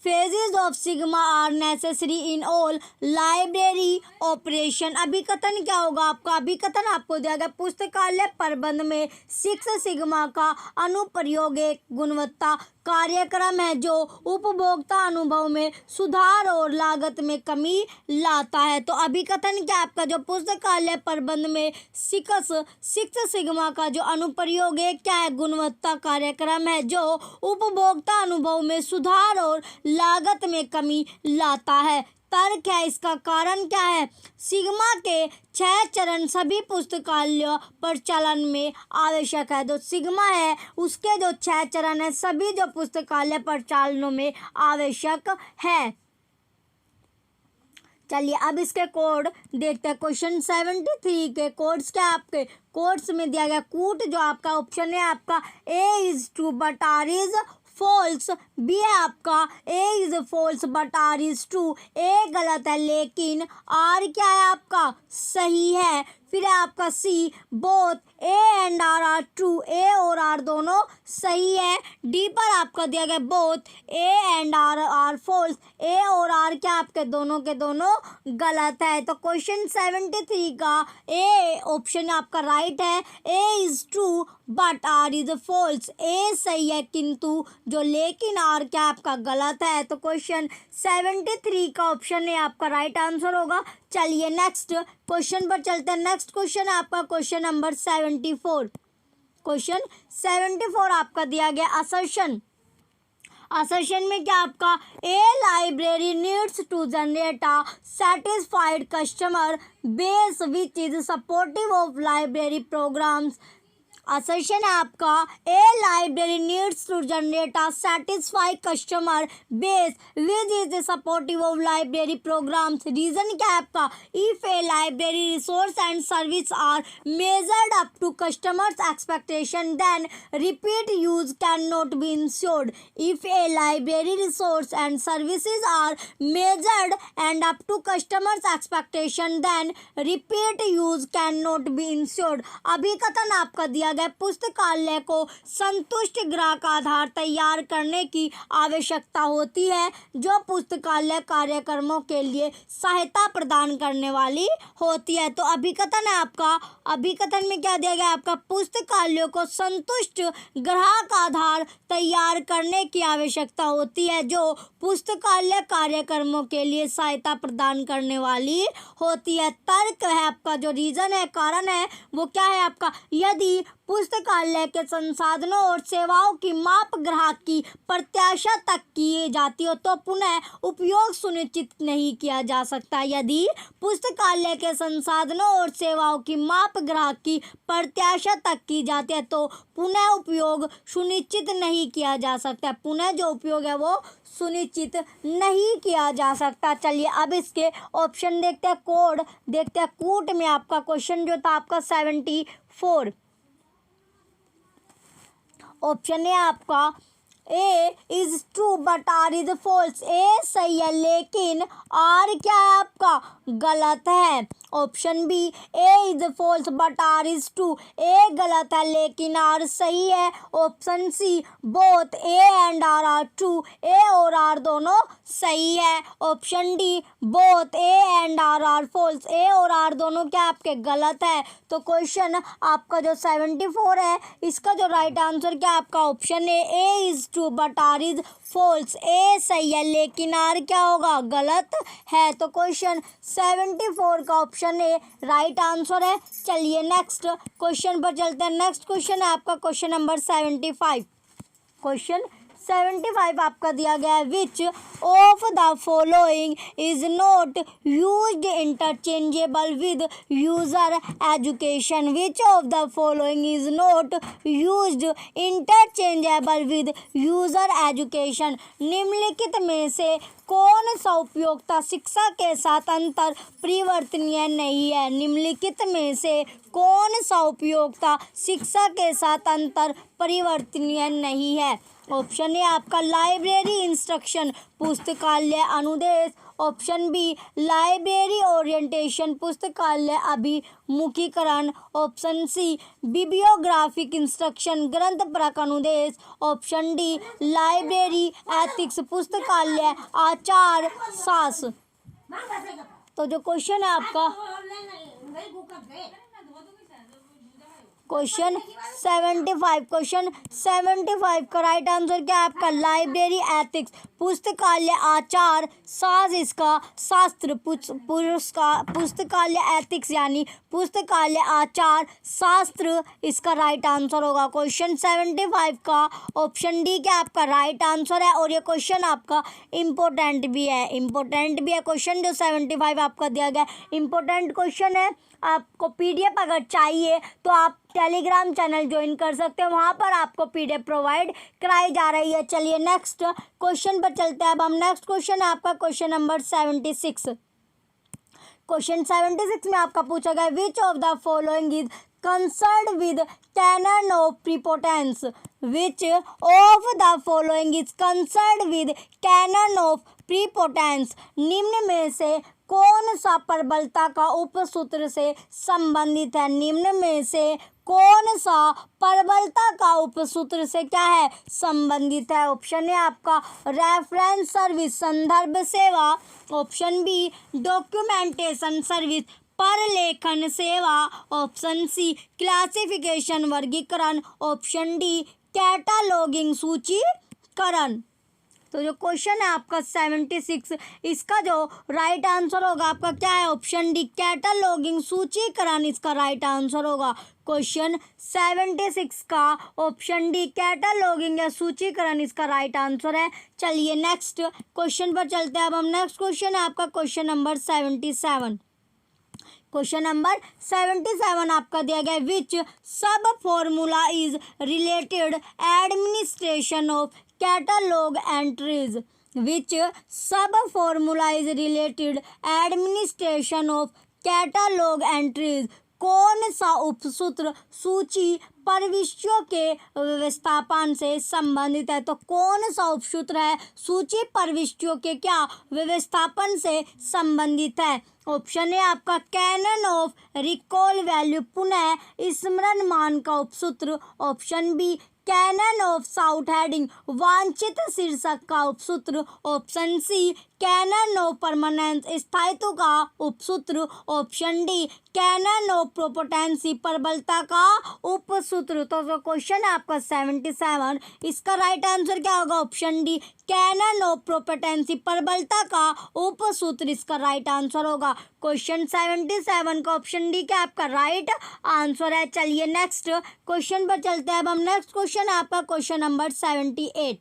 phases of sigma are necessary in all library operation. अभिकथन क्या होगा आपका? अभिकथन आपको दिया गया पुस्तकालय प्रबंध में 6 सिग्मा का अनुप्रयोग एक गुणवत्ता कार्यक्रम है जो उपभोक्ता अनुभव में सुधार और लागत में कमी लाता है. तो अभिकथन क्या आपका जो पुस्तकालय प्रबंध में 6 सिग्मा का जो अनुप्रयोग है क्या है? गुणवत्ता कार्यक्रम है जो उपभोक्ता अनुभव में सुधार और लागत में कमी लाता है. तर्क है इसका. कारण क्या है? सिग्मा के 6 चरण सभी पुस्तकालय प्रचलन में आवश्यक है. जो सिग्मा है उसके जो 6 चरण है सभी जो पुस्तकालय प्रचलनों में आवश्यक है. चलिए अब इसके कोड देखते हैं. क्वेश्चन 73 के कोड्स क्या आपके? कोड्स में दिया गया कूट जो आपका ऑप्शन है आपका A is true but R is false. B है आपका A is false but R is true. A गलत है लेकिन आर क्या है आपका? सही है. फिर है आपका C both A and R are true. A और आर दोनों सही है. डी पर आपका दिया गया both A and R are false. A और आर क्या आपके दोनों के दोनों गलत है. तो क्वेश्चन 73 का ए ऑप्शन आपका राइट है. A is true but R is false. A सही है किंतु जो लेकिन आर क्या आपका गलत है. तो क्वेश्चन 73 का ऑप्शन है आपका राइट आंसर होगा. चलिए नेक्स्ट क्वेश्चन पर चलते हैं. नेक्स्ट क्वेश्चन है आपका क्वेश्चन नंबर 74. क्वेश्चन 74 आपका दिया गया असर्शन. असर्शन में क्या आपका a library needs to generate a satisfied customer base which is supportive of library programmes. Assertion है आपका a library needs to generate a satisfied customer base which is supportive of library programmes. Reason क्या है आपका? If a library resource and service are measured up to customers expectation then repeat use can not be ensured. If a library resource and services are measured and up to customers expectation then repeat use can not be ensured. अभिकथन आपका दिया गया पुस्तकालय को संतुष्ट ग्राहक आधार तैयार करने की आवश्यकता होती है जो पुस्तकालय कार्यक्रमों के लिए सहायता प्रदान करने वाली होती है. तो अभिकथन है आपका. अभिकथन में क्या दिया गया आपका? पुस्तकालयों को संतुष्ट ग्राहक आधार तैयार करने की आवश्यकता होती है जो पुस्तकालय कार्यक्रमों के लिए सहायता प्रदान करने वाली होती है. तर्क है आपका जो रीजन है कारण है वो क्या है आपका? यदि पुस्तकालय के संसाधनों और सेवाओं की माप ग्राहक की प्रत्याशा तक की जाती हो तो पुनः उपयोग सुनिश्चित नहीं किया जा सकता. यदि पुस्तकालय के संसाधनों और सेवाओं की माप ग्राहक की प्रत्याशा तक की जाती है तो पुनः उपयोग सुनिश्चित नहीं किया जा सकता. पुनः जो उपयोग है वो सुनिश्चित नहीं किया जा सकता. चलिए अब इसके ऑप्शन देखते हैं. कोड देखते हैं. कूट में आपका क्वेश्चन जो था आपका 74 ऑप्शन है आपका A is true but R is false. A सही है लेकिन आर क्या है आपका? गलत है. Option B A is false but R is true. A गलत है लेकिन आर सही है. Option C both A and R are true. A और आर दोनों सही है. Option D both A and R are false. A और आर दोनों क्या आपके गलत है. तो क्वेश्चन आपका जो 74 है इसका जो राइट आंसर क्या आपका? Option A is true but R is false. A सही है लेकिन आर क्या होगा? गलत है. तो क्वेश्चन 74 का ऑप्शन ए राइट आंसर है. चलिए नेक्स्ट क्वेश्चन पर चलते हैं. नेक्स्ट क्वेश्चन है आपका क्वेश्चन नंबर 75. क्वेश्चन 75 आपका दिया गया है which of the following is not used interchangeable with user education. Which of the following is not used interchangeable with user education. निम्नलिखित में से कौन सा उपयोक्ता शिक्षा के साथ अंतर परिवर्तनीय नहीं है। निम्नलिखित में से कौन सा उपयोक्ता शिक्षा के साथ अंतर परिवर्तनीय नहीं है। ऑप्शन ए आपका लाइब्रेरी इंस्ट्रक्शन पुस्तकालय अनुदेश। ऑप्शन बी लाइब्रेरी ओरिएंटेशन पुस्तकालय अभिमुखीकरण। ऑप्शन सी बिब्लियोग्राफिक इंस्ट्रक्शन ग्रंथपरक अनुदेश। ऑप्शन डी लाइब्रेरी एथिक्स पुस्तकालय आचार शास्त्र। तो जो क्वेश्चन है आपका क्वेश्चन 75 का राइट आंसर क्या है आपका लाइब्रेरी एथिक्स पुस्तकालय आचार शास्त्र। इसका शास्त्र पुस्तकालय एथिक्स यानी पुस्तकालय आचार शास्त्र इसका राइट आंसर होगा। क्वेश्चन 75 का ऑप्शन डी क्या आपका राइट आंसर है। और ये क्वेश्चन आपका इम्पोर्टेंट भी है क्वेश्चन जो 75 आपका दिया गया इम्पोर्टेंट क्वेश्चन है। आपको पीडीएफ अगर चाहिए तो आप टेलीग्राम चैनल ज्वाइन कर सकते हैं, वहाँ पर आपको पीडीएफ प्रोवाइड कराई जा रही है। चलिए नेक्स्ट क्वेश्चन पर चलते हैं। अब हम नेक्स्ट क्वेश्चन है आपका क्वेश्चन नंबर 76। क्वेश्चन 76 में आपका पूछा गया which of the following is concerned with canon of prepotence. Which of the following is concerned with canon of prepotence. निम्न में से कौन सा प्रबलता का उपसूत्र से संबंधित है। निम्न में से कौन सा प्रबलता का उपसूत्र से क्या है संबंधित है। ऑप्शन ए आपका रेफरेंस सर्विस संदर्भ सेवा। ऑप्शन बी डॉक्यूमेंटेशन सर्विस परलेखन सेवा। ऑप्शन सी क्लासिफिकेशन वर्गीकरण। ऑप्शन डी कैटालॉगिंग सूचीकरण। तो जो क्वेश्चन है आपका 76 इसका जो राइट आंसर होगा आपका क्या है ऑप्शन डी कैटालॉगिंग सूचीकरण इसका राइट आंसर होगा। क्वेश्चन 76 का ऑप्शन डी कैटालॉगिंग या सूचीकरण इसका राइट आंसर है। चलिए नेक्स्ट क्वेश्चन पर चलते हैं। अब हम नेक्स्ट क्वेश्चन है आपका क्वेश्चन नंबर 77। क्वेश्चन नंबर 77 आपका दिया गया which sub formula is related administration of catalogue entries. Which sub formula is related administration of catalogue entries. कौन सा उपसूत्र सूची प्रविष्टियों के व्यवस्थापन से संबंधित है। तो कौन सा उपसूत्र है सूची प्रविष्टियों के क्या व्यवस्थापन से संबंधित है। ऑप्शन ए आपका कैनन ऑफ रिकॉल वैल्यू पुनः स्मरण मान का उपसूत्र। Option B canon of sought heading वांछित शीर्षक का उपसूत्र। Option C canon of permanence स्थायित्व का उपसूत्र। Option D canon of prepotency प्रबलता का उपसूत्र। तो जो क्वेश्चन है आपका 77 इसका राइट आंसर क्या होगा option D canon of prepotency प्रबलता का उपसूत्र इसका राइट आंसर होगा। क्वेश्चन 77 का ऑप्शन डी क्या आपका राइट आंसर है। चलिए नेक्स्ट क्वेश्चन पर चलते हैं। अब हम नेक्स्ट क्वेश्चन है आपका क्वेश्चन नंबर 78।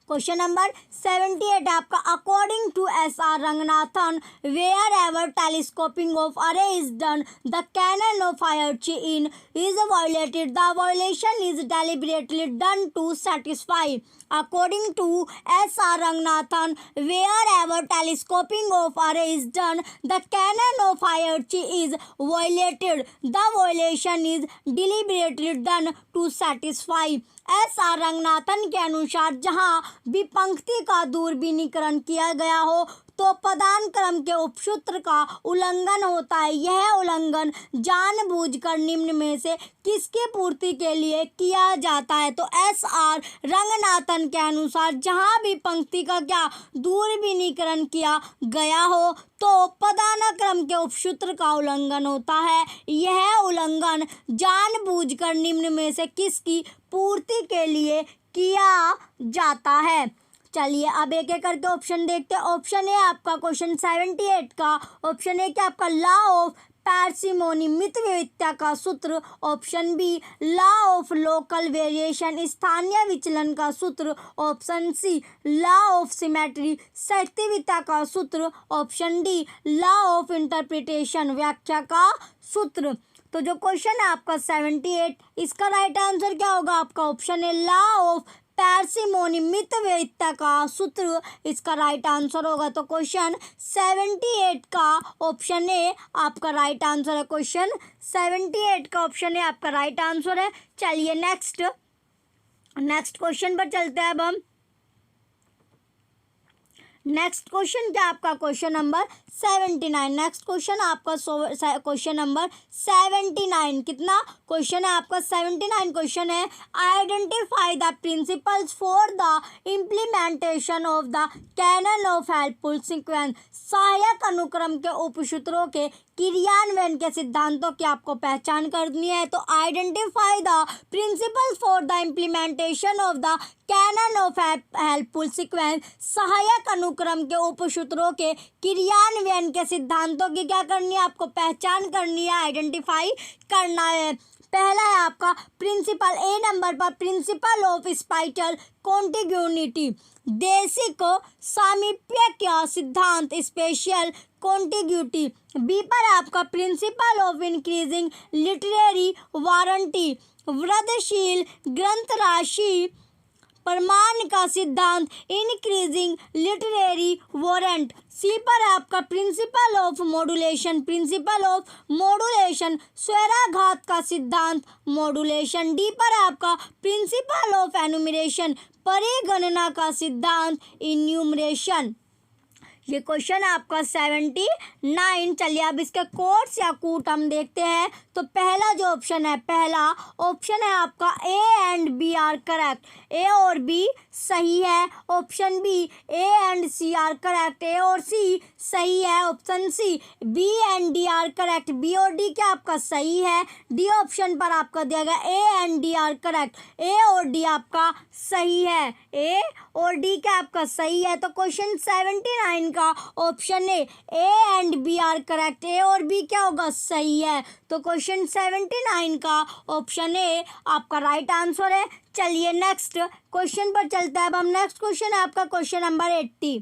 क्वेश्चन नंबर 78 आपका according to S R. Ranganathan wherever telescoping of array is done the canon of hierarchy in is violated the violation is deliberately done to satisfy. According to S.R. Ranganathan, wherever telescoping of array is done, the canon of hierarchy is violated. The violation is deliberately done to satisfy. S.R. Ranganathan के अनुसार जहाँ भी पंक्ति का दूरबीनीकरण किया गया हो तो प्रधान क्रम के उपसूत्र का उल्लंघन होता है। यह उल्लंघन जानबूझकर निम्न में से किसकी पूर्ति के लिए किया जाता है। तो एस.आर. रंगनाथन के अनुसार जहाँ भी पंक्ति का क्या दूरबीनीकरण किया गया हो तो प्रधान क्रम के उपसूत्र का उल्लंघन होता है। यह उल्लंघन जानबूझकर निम्न में से किसकी पूर्ति के लिए किया जाता है। चलिए अब एक एक करके ऑप्शन देखते हैं। ऑप्शन ए आपका क्वेश्चन 78 का ऑप्शन ए क्या आपका लॉ ऑफ पार्सिमोनी मित विविधता का सूत्र। Option B law of local variation स्थानीय विचलन का सूत्र। Option C law of symmetry स्थैतिकता का सूत्र। Option D law of interpretation व्याख्या का सूत्र। तो जो क्वेश्चन है आपका 78, इसका राइट आंसर क्या होगा आपका? ऑप्शन है लॉ ऑफ पार्सिमोनी मित विविधता का सूत्र इसका राइट आंसर होगा। तो क्वेश्चन 78 का ऑप्शन ए आपका राइट आंसर है। क्वेश्चन 78 का ऑप्शन ए आपका राइट आंसर है। चलिए नेक्स्ट क्वेश्चन पर चलते हैं अब हम। नेक्स्ट क्वेश्चन क्या आपका? Question number 79। नेक्स्ट क्वेश्चन आपका क्वेश्चन नंबर 79। कितना क्वेश्चन है आपका? 79 क्वेश्चन है। Identify the principles for the implementation of the canon of helpful sequence. सहायक अनुक्रम के उपसूत्रों के क्रियान्वयन के सिद्धांतों की आपको पहचान करनी है। तो identify the principles for the implementation of the canon of helpful sequence. सहायक अनुक्रम के उपसूत्रों के क्रियान्वयन के सिद्धांतों की क्या करनी है? आपको पहचान करनी है, आइडेंटिफाई करना है। पहला है आपका प्रिंसिपल, ए नंबर पर प्रिंसिपल ऑफ स्पाइटल कॉन्टिग्यूनिटी देशिक सामीप्य का सिद्धांत स्पेशियल कॉन्टिग्यूटी। बी पर आपका principle of increasing literary warranty वृद्धिशील ग्रंथ राशि प्रमाण का सिद्धांत इंक्रीजिंग लिटरेरी वारंट। सी पर आपका प्रिंसिपल ऑफ मॉड्यूलेशन स्वैराघात का सिद्धांत मॉड्यूलेशन। डी पर आपका प्रिंसिपल ऑफ एनुमरेशन परिगणना का सिद्धांत इन्यूमरेशन। ये क्वेश्चन है आपका 79। चलिए अब इसके कोट्स या कूट हम देखते हैं। तो पहला जो ऑप्शन है, पहला ऑप्शन है आपका A and B are correct. A और बी सही है। Option B A and C are correct. A और सी सही है। Option C B and D are correct. B और डी क्या आपका सही है। डी ऑप्शन पर आपका दिया गया A and D are correct. A और डी आपका सही है। ए और डी क्या आपका सही है। तो क्वेश्चन 79 का option A and B are correct. A और बी क्या होगा? सही है। तो क्वेश्चन 79 का ऑप्शन ए आपका राइट आंसर है। चलिए नेक्स्ट क्वेश्चन पर चलता है अब हम। नेक्स्ट क्वेश्चन है आपका क्वेश्चन नंबर 80।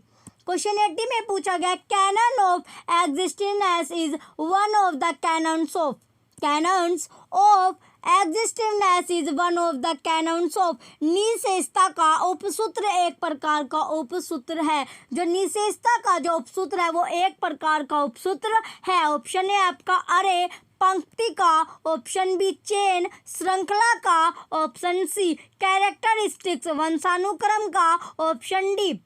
क्वेश्चन 80 में पूछा गया canon of existence is one of the canons of exhaustiveness is one of the canons of. निशेषता का उपसूत्र एक प्रकार का उपसूत्र है। जो निशेषता का जो उपसूत्र है वो एक प्रकार का उपसूत्र है। ऑप्शन ए आपका अरे पंक्ति का। ऑप्शन बी चेन श्रृंखला का। ऑप्शन सी कैरेक्टरिस्टिक्स वंशानुक्रम का। ऑप्शन डी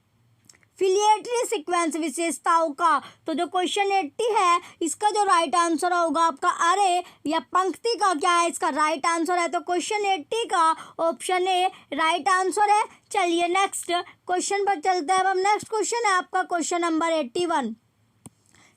फिलिएटरी सीक्वेंस विशेषताओं का। तो जो क्वेश्चन 80 है इसका जो राइट आंसर होगा आपका अरे या पंक्ति का क्या है? इसका राइट आंसर है। तो क्वेश्चन 80 का ऑप्शन ए राइट आंसर है। चलिए नेक्स्ट क्वेश्चन पर चलते हैं अब हम। नेक्स्ट क्वेश्चन है आपका क्वेश्चन नंबर 81।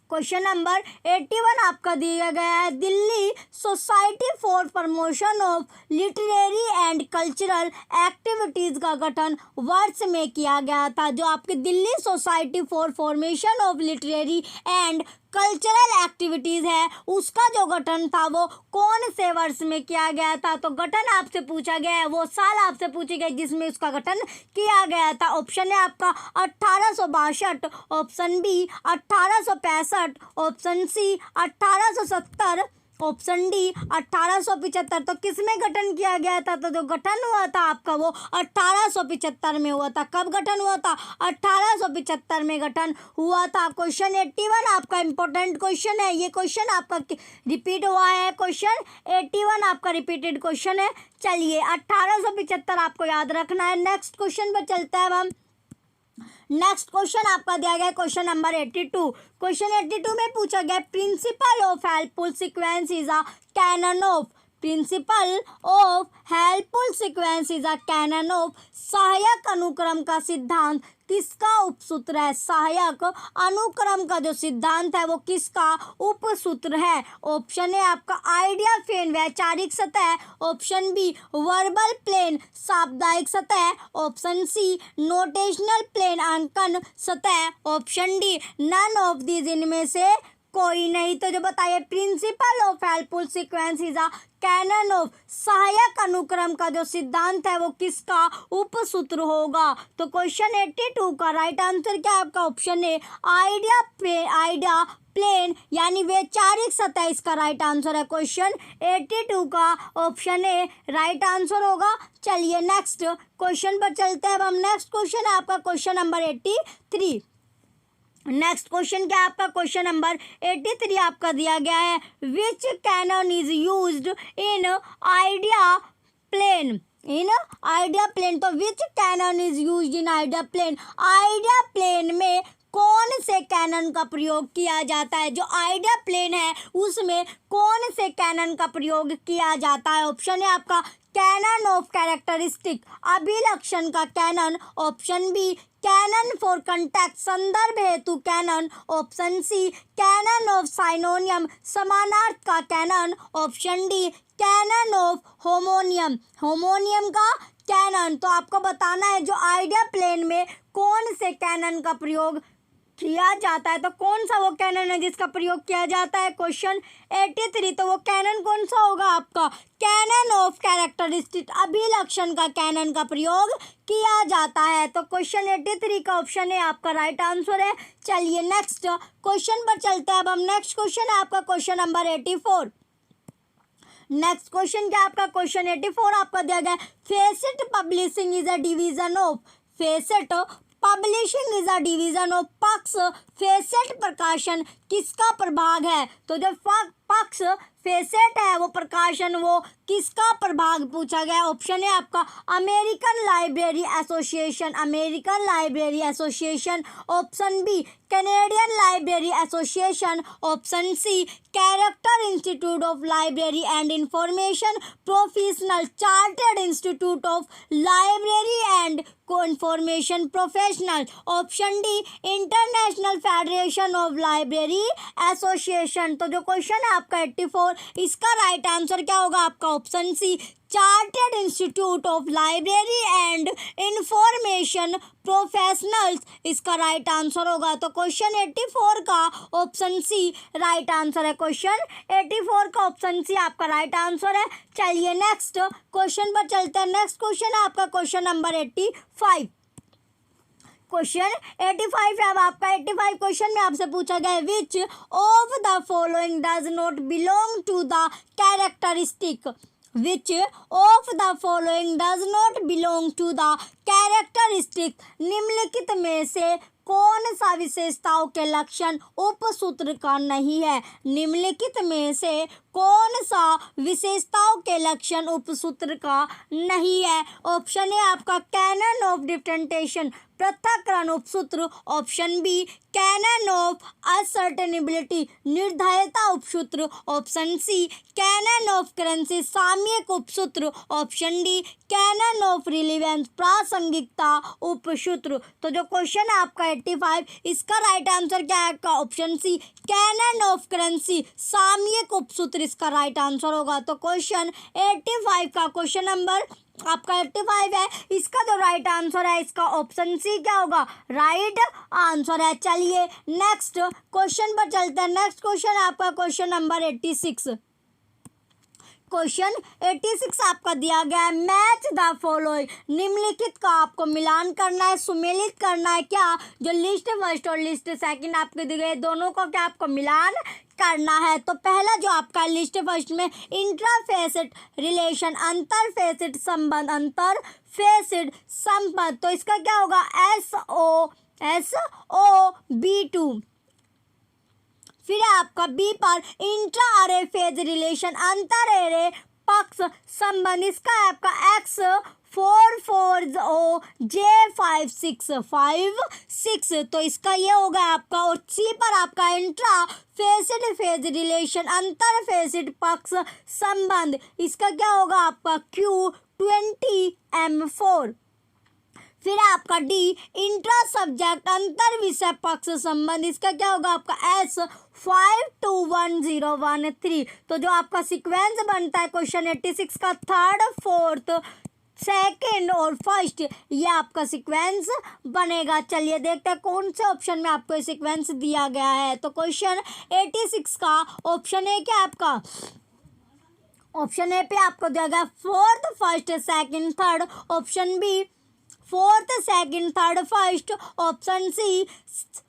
क्वेश्चन नंबर 81 आपका दिया गया है Delhi society for promotion of literary and cultural activities का गठन वर्ष में किया गया था। जो आपकी Delhi society for formation of literary and cultural activities है उसका जो गठन था वो कौन से वर्ष में किया गया था? तो गठन आपसे पूछा गया है, वो साल आपसे पूछी गई जिसमें उसका गठन किया गया था। ऑप्शन है आपका 1862। Option B 1865। Option C 1870। Option D 1875। तो किस में गठन किया गया था? तो जो गठन हुआ था आपका वो 1875 में हुआ था। कब गठन हुआ था? 1875 में गठन हुआ था। क्वेश्चन 81 आपका इंपॉर्टेंट क्वेश्चन है। ये क्वेश्चन आपका रिपीट हुआ है। क्वेश्चन 81 आपका रिपीटेड क्वेश्चन है। चलिए 1875 आपको याद रखना है। नेक्स्ट क्वेश्चन पर चलते हैं अब हम। नेक्स्ट क्वेश्चन आपका दिया गया क्वेश्चन नंबर 82। क्वेश्चन 82 में पूछा गया principal of helpful sequence is a canon of. Principal of helpful sequence is a canon of. सहायक अनुक्रम का सिद्धांत किसका उपसूत्र है? सहायक अनुक्रम का जो सिद्धांत है वो किसका उपसूत्र है? ऑप्शन ए आपका आइडिया फेन वैचारिक सतह। ऑप्शन बी वर्बल प्लेन शाब्दिक सतह। ऑप्शन सी नोटेशनल प्लेन अंकन सतह। Option D none of these इनमें से कोई नहीं। तो जो बताइए principle of helpful sequence is a canon of, सहायक अनुक्रम का जो सिद्धांत है वो किसका उपसूत्र होगा। तो क्वेश्चन 82 का राइट आंसर क्या है आपका ऑप्शन ए आइडिया प्लेन यानी वैचारिक सतह इसका राइट आंसर है। क्वेश्चन 82 का ऑप्शन ए राइट आंसर होगा। चलिए नेक्स्ट क्वेश्चन पर चलते हैं। अब हम नेक्स्ट क्वेश्चन है आपका क्वेश्चन नंबर 83। नेक्स्ट क्वेश्चन क्या है आपका क्वेश्चन नंबर 83 आपका दिया गया है, which canon is used in idea plane तो which canon is used in idea plane में कौन से कैनन का प्रयोग किया जाता है। जो आइडिया प्लेन है उसमें कौन से कैनन का प्रयोग किया जाता है। ऑप्शन है आपका कैनन ऑफ कैरेक्टरिस्टिक, अभिलक्षण का canon. Option B canon for context, संदर्भ हेतु canon. Option C canon of synonym, समानार्थ का canon. Option D canon of homonym का कैनन। तो आपको बताना है जो आइडिया प्लेन में कौन से कैनन का प्रयोग किया जाता है। तो कौन सा वो कैनन है जिसका प्रयोग किया जाता है। क्वेश्चन 83 तो वो कैनन कौन सा होगा आपका कैनन ऑफ कैरेक्टरिस्टिक, अभिलक्षण का कैनन का प्रयोग किया जाता है। तो क्वेश्चन 83 का ऑप्शन है आपका राइट आंसर है। चलिए नेक्स्ट क्वेश्चन पर चलते हैं। अब हम नेक्स्ट क्वेश्चन है आपका क्वेश्चन नंबर 84। नेक्स्ट क्वेश्चन क्या आपका क्वेश्चन 84 आपका दिया गया है, facet publishing is a division of, facet publishing is a division of पक्ष, फेसेट प्रकाशन किसका प्रभाग है। तो जो पक्ष फेसेट है वो प्रकाशन वो किसका प्रभाग पूछा गया। ऑप्शन है आपका American library association. Option B Canadian library association. Option C character institute of library and information professional, chartered institute of library and information professional. Option D international federation of library association. तो जो क्वेश्चन है आपका 84 इसका राइट आंसर क्या होगा आपका option C chartered institute of library and information professionals इसका राइट आंसर होगा। तो क्वेश्चन 84 का ऑप्शन सी राइट आंसर है। क्वेश्चन 84 का ऑप्शन सी आपका राइट आंसर है। चलिए नेक्स्ट क्वेश्चन पर चलते हैं। नेक्स्ट क्वेश्चन है आपका क्वेश्चन नंबर 85। क्वेश्चन 85 है। अब आपका 85 क्वेश्चन में आपसे पूछा गया है, which of the following does not belong to the characteristic, which of the following does not belong to the characteristic, निम्नलिखित में से कौन सा विशेषताओं के लक्षण उपसूत्र का नहीं है। निम्नलिखित में से कौन सा विशेषताओं के लक्षण उपसूत्र का नहीं है। ऑप्शन है आपका कैनन ऑफ डिफरेंटेशन, पृथक्करण उपसूत्र। Option B canon of ascertainability, निर्धारिता उपसूत्र। Option C canon of currency, सामयिक उपसूत्र। Option D canon of relevance, प्रासंगिकता उपसूत्र। तो जो क्वेश्चन है आपका 85 इसका राइट आंसर क्या है आपका option C canon of currency, सामयिक उपसूत्र इसका राइट आंसर होगा। तो क्वेश्चन 85 का क्वेश्चन नंबर आपका 85 है, इसका जो राइट आंसर है इसका ऑप्शन सी क्या होगा राइट आंसर है। चलिए नेक्स्ट क्वेश्चन पर चलते हैं। नेक्स्ट क्वेश्चन है आपका क्वेश्चन नंबर 86। क्वेश्चन 86 आपका दिया गया है, मैच द फॉलोइंग, निम्नलिखित का आपको मिलान करना है, सुमेलित करना है। क्या जो लिस्ट फर्स्ट और लिस्ट सेकंड आपके दिए गए दोनों को क्या आपको मिलान करना है। तो पहला जो आपका लिस्ट फर्स्ट में इंट्राफेसिड रिलेशन, अंतर फेसिड संबंध, तो इसका क्या होगा SOB2। फिर आपका बी पर इंट्रा अरे फेज रिलेशन, अंतर अरे पक्ष संबंध, इसका है आपका X44OJ56 तो इसका ये होगा आपका। और सी पर आपका इंट्रा फेसिड फेज रिलेशन, अंतर फेसिड पक्ष संबंध, इसका क्या होगा आपका Q20M4। फिर आपका डी इंट्रा सब्जेक्ट अंतर विषय पक्ष संबंध, इसका क्या होगा आपका S521013। तो जो आपका सीक्वेंस बनता है क्वेश्चन 86 का थर्ड फोर्थ सेकंड और फर्स्ट, ये आपका सीक्वेंस बनेगा। चलिए देखते हैं कौन से ऑप्शन में आपको ये सीक्वेंस दिया गया है। तो क्वेश्चन 86 का ऑप्शन ए क्या आपका, ऑप्शन ए पे आपको दिया गया fourth first second third, option B fourth second third first, option C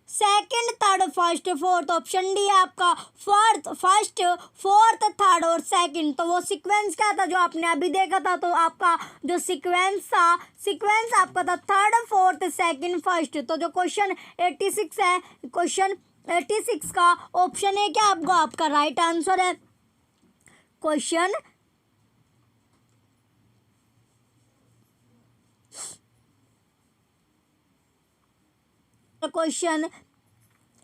second third first fourth, option D आपका फोर्थ फर्स्ट फोर्थ थर्ड और सेकंड। तो वो सीक्वेंस क्या था जो आपने अभी देखा था, तो आपका जो सीक्वेंस था, सीक्वेंस आपका था थर्ड फोर्थ सेकंड फर्स्ट। तो जो क्वेश्चन 86 है, क्वेश्चन 86 का ऑप्शन ए क्या आपका राइट आंसर है। क्वेश्चन क्वेश्चन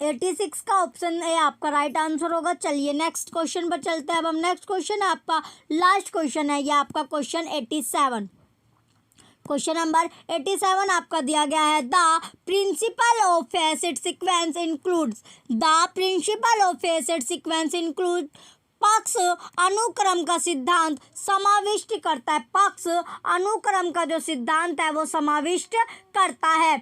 86 का ऑप्शन ए आपका राइट आंसर होगा। चलिए नेक्स्ट क्वेश्चन पर चलते हैं। अब हम नेक्स्ट क्वेश्चन आपका लास्ट क्वेश्चन है, ये आपका क्वेश्चन 87। क्वेश्चन नंबर 87 आपका दिया गया है, the principle of facet sequence includes, the principle of facet sequence include, पक्ष अनुक्रम का सिद्धांत समाविष्ट करता है, पक्ष अनुक्रम का जो सिद्धांत है वो समाविष्ट करता है।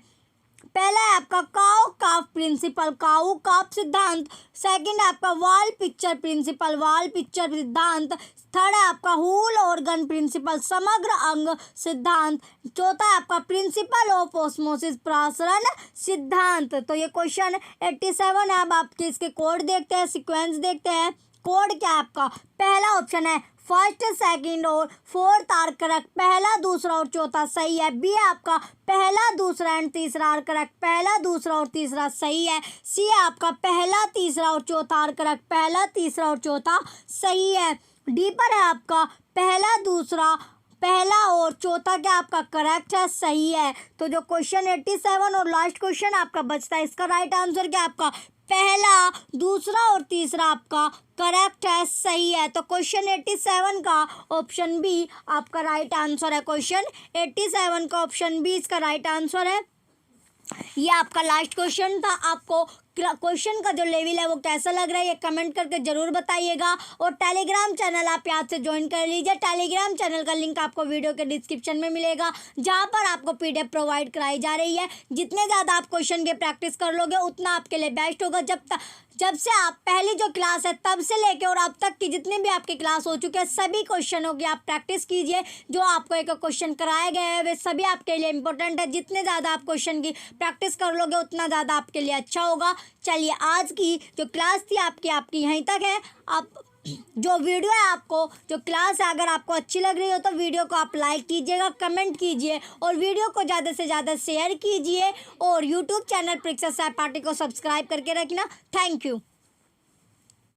पहला है आपका cow calf principle, cow calf सिद्धांत, सेकंड आपका wall picture principle, wall picture सिद्धांत, थर्ड है आपका होल ऑर्गन प्रिंसिपल, समग्र अंग सिद्धांत, चौथा है आपका प्रिंसिपल ऑफ ऑस्मोसिस प्रसरण सिद्धांत। तो ये क्वेश्चन 87 है। अब आपके इसके कोड देखते हैं, सीक्वेंस देखते हैं। कोड क्या है आपका, पहला ऑप्शन है फर्स्ट सेकंड और फोर्थ आर करेक्ट, पहला दूसरा और चौथा सही है। बी है आपका पहला दूसरा एंड तीसरा आर करेक्ट, पहला दूसरा और तीसरा सही है। सी है आपका पहला तीसरा और चौथा आर करेक्ट, पहला तीसरा और चौथा सही है। डी पर है आपका पहला दूसरा पहला और चौथा क्या आपका करेक्ट है, सही है। तो जो क्वेश्चन 87 और लास्ट क्वेश्चन आपका बचता है, इसका राइट आंसर क्या आपका पहला दूसरा और तीसरा आपका करेक्ट है, सही है। तो क्वेश्चन 87 का ऑप्शन बी आपका राइट आंसर है। क्वेश्चन 87 का ऑप्शन बी इसका राइट आंसर है। ये आपका लास्ट क्वेश्चन था। आपको क्वेश्चन का जो लेवल है वो कैसा लग रहा है ये कमेंट करके ज़रूर बताइएगा। और टेलीग्राम चैनल आप यहाँ से ज्वाइन कर लीजिए। टेलीग्राम चैनल का लिंक आपको वीडियो के डिस्क्रिप्शन में मिलेगा, जहाँ पर आपको PDF प्रोवाइड कराई जा रही है। जितने ज़्यादा आप क्वेश्चन की प्रैक्टिस कर लोगे उतना आपके लिए बेस्ट होगा। जब से आप पहली जो क्लास है तब से लेके और अब तक की जितनी भी आपकी क्लास हो चुकी है सभी क्वेश्चनों की आप प्रैक्टिस कीजिए। जो आपको एक क्वेश्चन कराए गए हैं वे सभी आपके लिए इंपॉर्टेंट है। जितने ज़्यादा आप क्वेश्चन की प्रैक्टिस कर लोगे उतना ज़्यादा आपके लिए अच्छा होगा। चलिए आज की जो क्लास थी आपकी यहीं तक है। आप जो वीडियो है आपको जो क्लास है अगर आपको अच्छी लग रही हो तो वीडियो को आप लाइक कीजिएगा, कमेंट कीजिए और वीडियो को ज़्यादा से ज़्यादा शेयर कीजिए। और यूट्यूब चैनल परीक्षा सहपाठी को सब्सक्राइब करके रखना। Thank you.